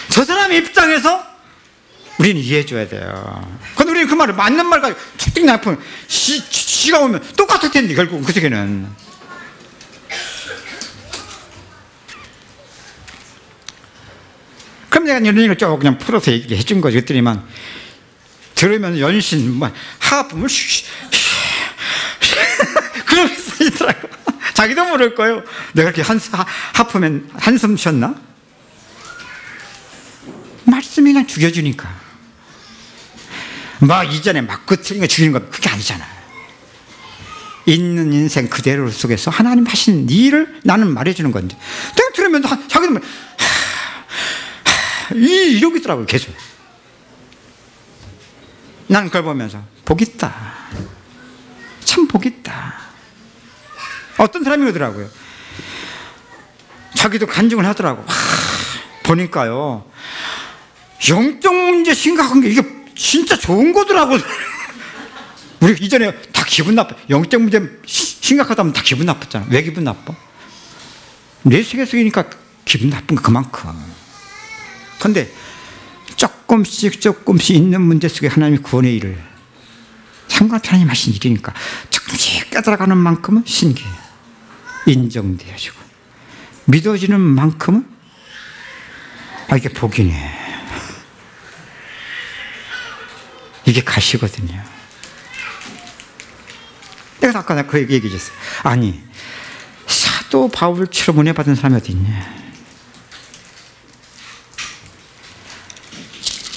저 사람 입장에서 우리는 이해해줘야 돼요. 근데 우리는 그 말을 맞는 말 가지고 툭툭 나쁘면 시가 오면 똑같을 텐데 결국 그 세계는. 그럼 내가 이런 얘기를 쭉 그냥 풀어서 얘기해 준 거지. 그랬더니만 들으면 연신 하품을 그러고 있더라고. 자기도 모를 거예요. 내가 그렇게 하품면 한숨 쉬었나? 말씀이 그냥 죽여주니까. 막 이전에 맞고 틀린 거 죽이는 거 그게 아니잖아. 있는 인생 그대로 속에서 하나님 하신 일을 나는 말해주는 건데 내가 들으면 자기도 이러고 있더라고요. 계속. 나는 그걸 보면서 복 있다, 참 복 있다. 어떤 사람이 그러더라고요. 자기도 간증을 하더라고. 보니까요 영적 문제 심각한 게 이게 진짜 좋은 거더라고. 우리 이전에 다 기분 나빠. 영적 문제 심각하다면 다 기분 나빴잖아. 왜 기분 나빠? 내 세계 속이니까 기분 나쁜 거 그만큼. 근데 조금씩 있는 문제 속에 하나님의 구원의 일을 상관없이 하나님 하신 일이니까 조금씩 깨달아가는 만큼은 신기해요. 인정되어지고 믿어지는 만큼은 이게 복이네. 이게 가시거든요. 내가 아까 그 얘기했어요. 아니 사도 바울처럼 은혜 받은 사람이 어디 있냐.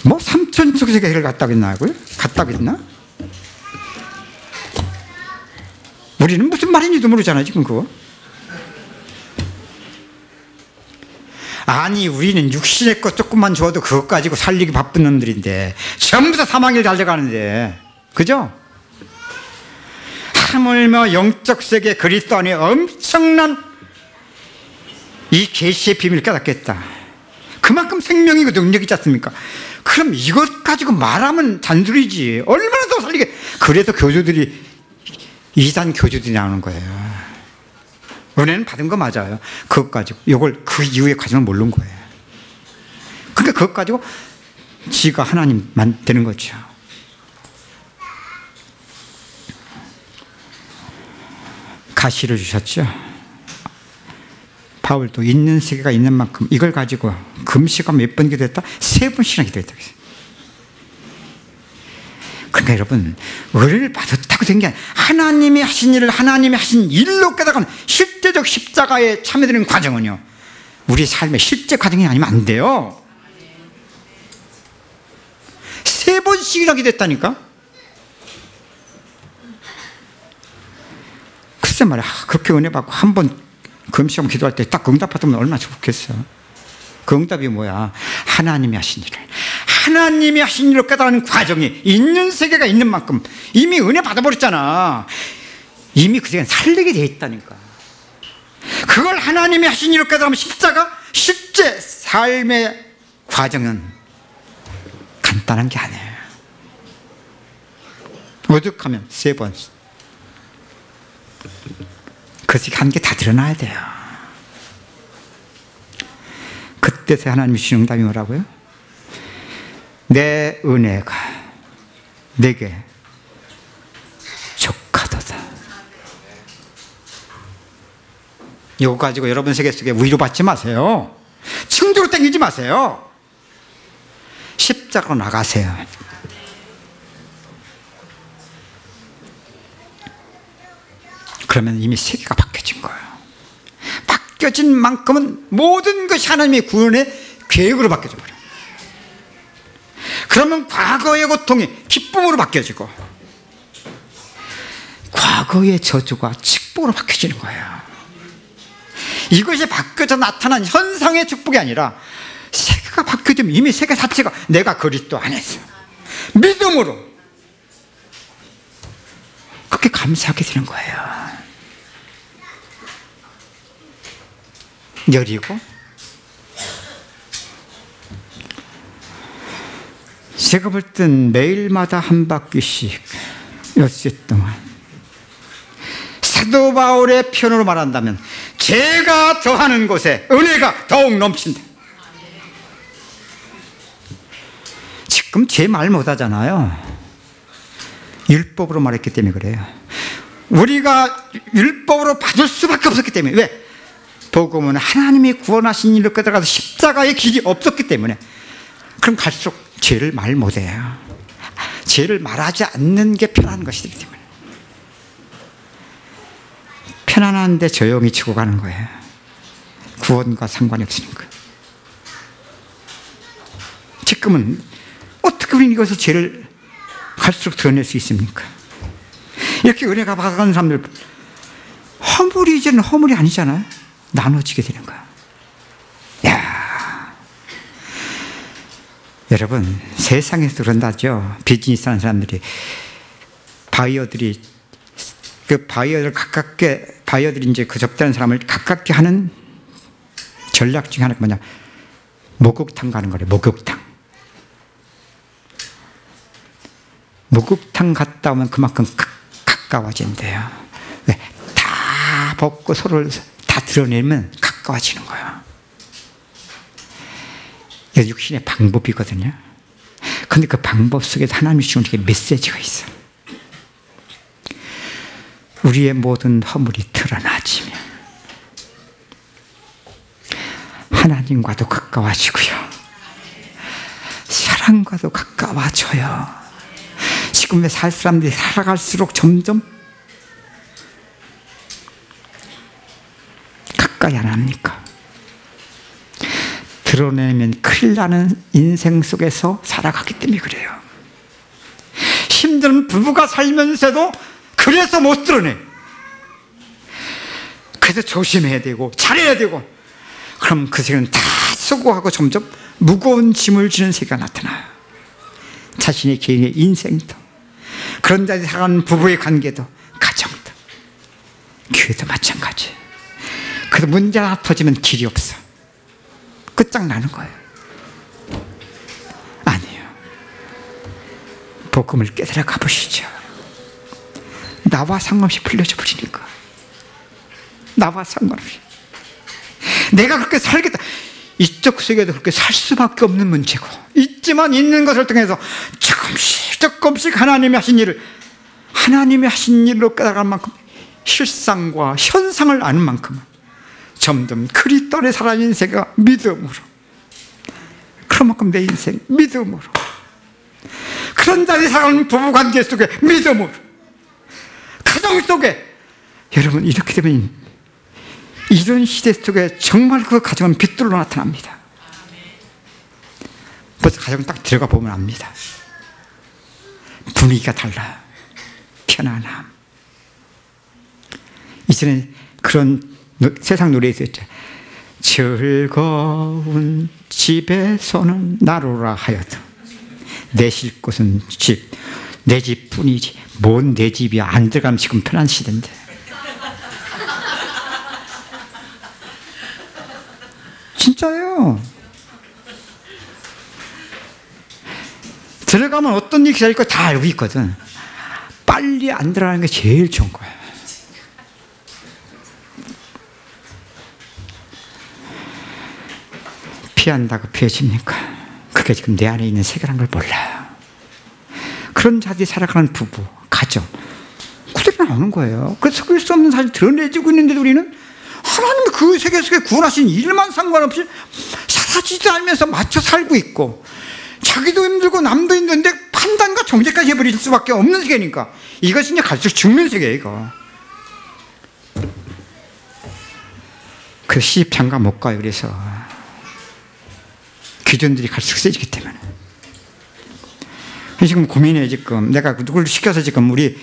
뭐 삼천 속에서 해를 갔다고 했나고요? 갔다고 했나? 우리는 무슨 말인지도 모르잖아 지금 그거. 아니 우리는 육신의 것 조금만 줘도 그것 가지고 살리기 바쁜 놈들인데 전부 다 사망을 달려가는데, 그죠? 하물며 영적 세계 그리스도 안에 엄청난 이 계시의 비밀을 깨닫겠다. 그만큼 생명이고 능력이 있지 않습니까? 그럼 이것 가지고 말하면 잔소리지. 얼마나 더 살리게. 그래서 교주들이 이단 교주들이 나오는 거예요. 은혜는 받은 거 맞아요. 그것 가지고 이걸 그 이후의 과정을 모르는 거예요. 그러니까 그것 가지고 지가 하나님만 되는 거죠. 가시를 주셨죠. 바울도 있는 세계가 있는 만큼 이걸 가지고 금시가 몇 번 기도했다? 3번씩이나 기도했다. 그러니까 여러분 은혜를 받았다고 된 게 아니라 하나님이 하신 일을 하나님이 하신 일로 깨닫는 실제적 십자가에 참여되는 과정은요 우리 삶의 실제 과정이 아니면 안 돼요. 3번씩이나 기도했다니까. 글쎄 말이야, 그렇게 은혜 받고 한 번 금시험 기도할 때 딱 응답받으면 얼마나 좋겠어. 그 응답이 뭐야? 하나님이 하신 일을 하나님이 하신 일로 깨달은 과정이 있는 세계가 있는 만큼 이미 은혜 받아버렸잖아. 이미 그 세계는 살리게 돼 있다니까. 그걸 하나님이 하신 일로 깨달으면 십자가 실제 삶의 과정은 간단한 게 아니에요. 오죽하면 3번 그 세계 한 게 다 드러나야 돼요. 그때서 하나님이 주신 응답이 뭐라고요? 내 은혜가 내게 족하도다. 이거 가지고 여러분 세계 속에 위로받지 마세요. 층주로 땡기지 마세요. 십자가로 나가세요. 그러면 이미 세계가 바뀌어진 거예요. 바뀌어진 만큼은 모든 것이 하나님의 구원의 계획으로 바뀌어져 버려요. 그러면 과거의 고통이 기쁨으로 바뀌어지고 과거의 저주가 축복으로 바뀌어지는 거예요. 이것이 바뀌어져 나타난 현상의 축복이 아니라 세계가 바뀌어지면 이미 세계 자체가 내가 그리스도 안에서 믿음으로 그렇게 감사하게 되는 거예요. 여리고 제가 볼 땐 매일마다 한 바퀴씩 엿새 동안 사도 바울의 표현으로 말한다면 죄가 더하는 곳에 은혜가 더욱 넘친다. 지금 죄 말 못하잖아요. 율법으로 말했기 때문에 그래요. 우리가 율법으로 받을 수밖에 없었기 때문에. 왜? 복음은 하나님이 구원하신 일로 깨달아서 십자가의 길이 없었기 때문에. 그럼 갈수록 죄를 말 못해요. 죄를 말하지 않는 게 편한 것이기 때문에. 편안한데 조용히 치고 가는 거예요. 구원과 상관이 없으니까. 지금은 어떻게 우리는 이것을 죄를 갈수록 드러낼 수 있습니까? 이렇게 은혜가 받아가는 사람들, 허물이 이제는 허물이 아니잖아요. 나눠지게 되는 거야. 야, 여러분 세상에서 그런다죠. 비즈니스 하는 사람들이 바이어들이 그 바이어를 가깝게 바이어들이 이제 그 접대하는 사람을 가깝게 하는 전략 중에 하나가 뭐냐? 목욕탕 가는 거래. 목욕탕 갔다 오면 그만큼 가까워진대요. 왜? 다 벗고 서로를 다 드러내면 가까워지는 거예요. 이게 육신의 방법이거든요. 그런데 그 방법 속에서 하나님이 주는 메시지가 있어. 우리의 모든 허물이 드러나지면 하나님과도 가까워지고요, 사랑과도 가까워져요. 지금 왜 살 사람들이 살아갈수록 점점 가까이 안 합니까? 드러내면 큰일 나는 인생 속에서 살아가기 때문에 그래요. 힘든 부부가 살면서도 그래서 못 드러내. 그래서 조심해야 되고 잘해야 되고, 그럼 그 세계는 다 수고하고 점점 무거운 짐을 지는 세계가 나타나요. 자신의 개인의 인생도, 그런 자리 살아가는 부부의 관계도, 가정도, 교회도 마찬가지. 그래서 문제 하나 터지면 길이 없어. 끝장나는 거예요. 아니에요. 복음을 깨달아 가보시죠. 나와 상관없이 풀려져 버리니까. 나와 상관없이. 내가 그렇게 살겠다. 이쪽 세계도 그렇게 살 수밖에 없는 문제고, 있지만 있는 것을 통해서 조금씩 하나님이 하신 일을, 하나님이 하신 일로 깨달을 만큼, 실상과 현상을 아는 만큼 점점 그리스도 안에 살아가는 인생과 믿음으로, 그런 만큼 내 인생 믿음으로, 그런 자리에 살아가는 부부관계 속에 믿음으로, 가정 속에, 여러분 이렇게 되면 이런 시대 속에 정말 그 가정은 빛들로 나타납니다. 벌써 가정 딱 들어가 보면 압니다. 분위기가 달라요. 편안함. 이전에 그런 세상 노래에 있었죠. 즐거운 집에서는 나로라 하여도 내 쉴 곳은 집, 내 집뿐이지 뭔 내 집이야. 안 들어가면 지금 편한 시대인데. 진짜예요. 들어가면 어떤 일이 기다릴 거 다 알고 있거든. 빨리 안 들어가는 게 제일 좋은 거야. 피한다고 피해집니까? 그게 지금 내 안에 있는 세계라는 걸 몰라요. 그런 자들이 살아가는 부부, 가정, 그대로 나오는 거예요. 그래서 속일 수 없는 사실 드러내주고 있는데도 우리는 하나님은 그 세계 속에 구원하신 일만 상관없이 사라지지 않으면서 맞춰 살고 있고, 자기도 힘들고 남도 힘든데 판단과 정죄까지 해버릴 수밖에 없는 세계니까 이것이 이제 갈수록 죽는 세계예요, 이거. 그 시집 장가 못 가요. 그래서 기준들이 갈수록 세지기 때문에. 지금 고민해. 지금 내가 누굴 시켜서 지금 우리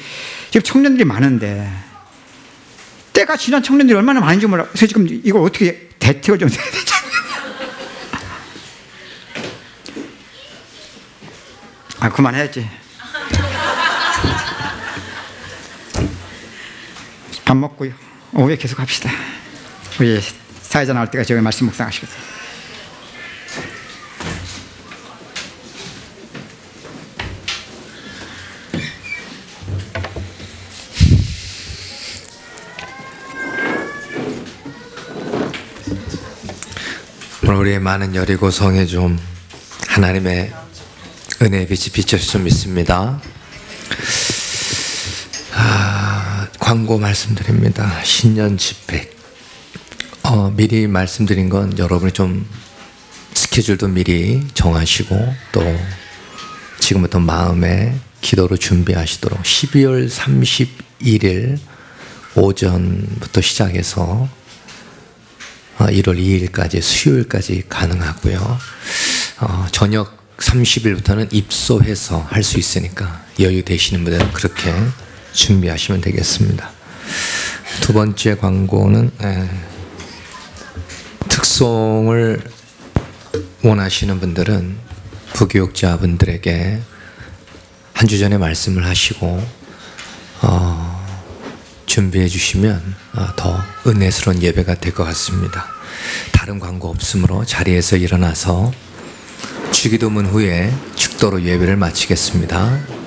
지금 청년들이 많은데 때가 지난 청년들이 얼마나 많은지 몰라. 그래서 지금 이걸 어떻게 대책을 좀 해야 되지? 아, 그만해야지. 밥 먹고요. 오후에 계속 합시다. 우리 사회자 나올 때까지 저기 말씀 묵상하시겠어요? 우리의 많은 여리고성에 좀 하나님의 은혜의 빛이 비쳤으면 믿습니다. 광고 말씀드립니다. 신년 집회. 미리 말씀드린 건 여러분이 좀 스케줄도 미리 정하시고 또 지금부터 마음에 기도로 준비하시도록 12월 31일 오전부터 시작해서 1월 2일까지 수요일까지 가능하고요. 저녁 30일부터는 입소해서 할 수 있으니까 여유 되시는 분들은 그렇게 준비하시면 되겠습니다. 두 번째 광고는 특송을 원하시는 분들은 부교육자분들에게 한 주 전에 말씀을 하시고 준비해 주시면 더 은혜스러운 예배가 될 것 같습니다. 다른 광고 없으므로 자리에서 일어나서 주기도문 후에 축도로 예배를 마치겠습니다.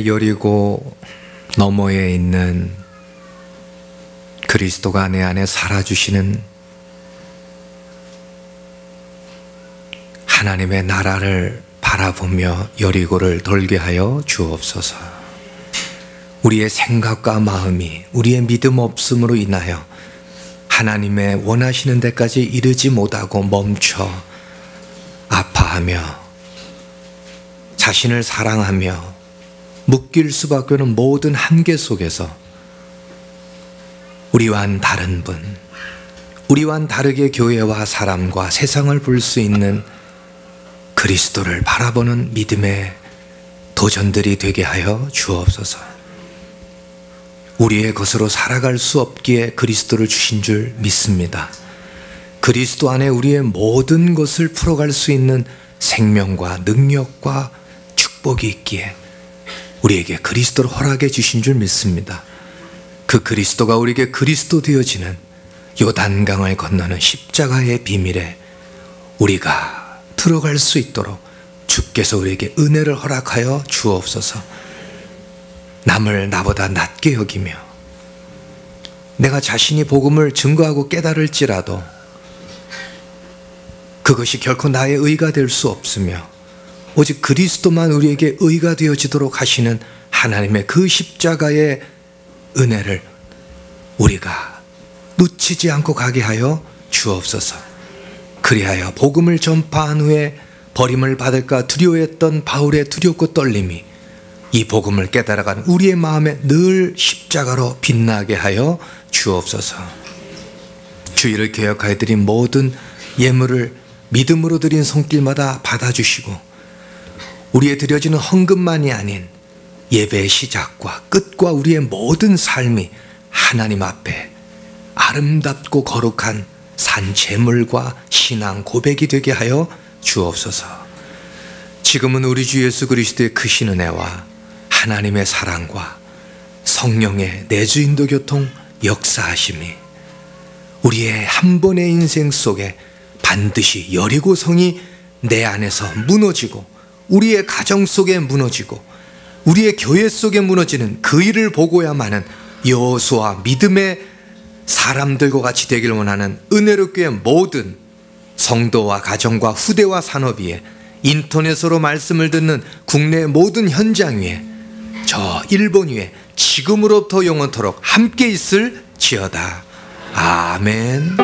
여리고 너머에 있는 그리스도가 내 안에 살아주시는 하나님의 나라를 바라보며 여리고를 돌게 하여 주옵소서. 우리의 생각과 마음이 우리의 믿음 없음으로 인하여 하나님의 원하시는 데까지 이르지 못하고 멈춰 아파하며 자신을 사랑하며 묶일 수밖에 없는 모든 한계 속에서 우리와는 다른 분, 우리와는 다르게 교회와 사람과 세상을 볼 수 있는 그리스도를 바라보는 믿음의 도전들이 되게 하여 주옵소서. 우리의 것으로 살아갈 수 없기에 그리스도를 주신 줄 믿습니다. 그리스도 안에 우리의 모든 것을 풀어갈 수 있는 생명과 능력과 축복이 있기에 우리에게 그리스도를 허락해 주신 줄 믿습니다. 그 그리스도가 우리에게 그리스도 되어지는 요단강을 건너는 십자가의 비밀에 우리가 들어갈 수 있도록 주께서 우리에게 은혜를 허락하여 주옵소서. 남을 나보다 낮게 여기며 내가 자신이 복음을 증거하고 깨달을지라도 그것이 결코 나의 의가 될 수 없으며 오직 그리스도만 우리에게 의가 되어지도록 하시는 하나님의 그 십자가의 은혜를 우리가 놓치지 않고 가게 하여 주옵소서. 그리하여 복음을 전파한 후에 버림을 받을까 두려워했던 바울의 두렵고 떨림이 이 복음을 깨달아가는 우리의 마음에 늘 십자가로 빛나게 하여 주옵소서. 주일을 개혁하여 드린 모든 예물을 믿음으로 드린 손길마다 받아주시고 우리의 드려지는 헌금만이 아닌 예배의 시작과 끝과 우리의 모든 삶이 하나님 앞에 아름답고 거룩한 산 제물과 신앙 고백이 되게 하여 주옵소서. 지금은 우리 주 예수 그리스도의 크신 은혜와 하나님의 사랑과 성령의 내주 인도 교통 역사하심이 우리의 한 번의 인생 속에 반드시 여리고성이 내 안에서 무너지고 우리의 가정 속에 무너지고 우리의 교회 속에 무너지는 그 일을 보고야만은 여호수아 믿음의 사람들과 같이 되길 원하는 은혜롭게 모든 성도와 가정과 후대와 산업 위에 인터넷으로 말씀을 듣는 국내 모든 현장 위에 저 일본 위에 지금으로부터 영원토록 함께 있을 지어다. 아멘.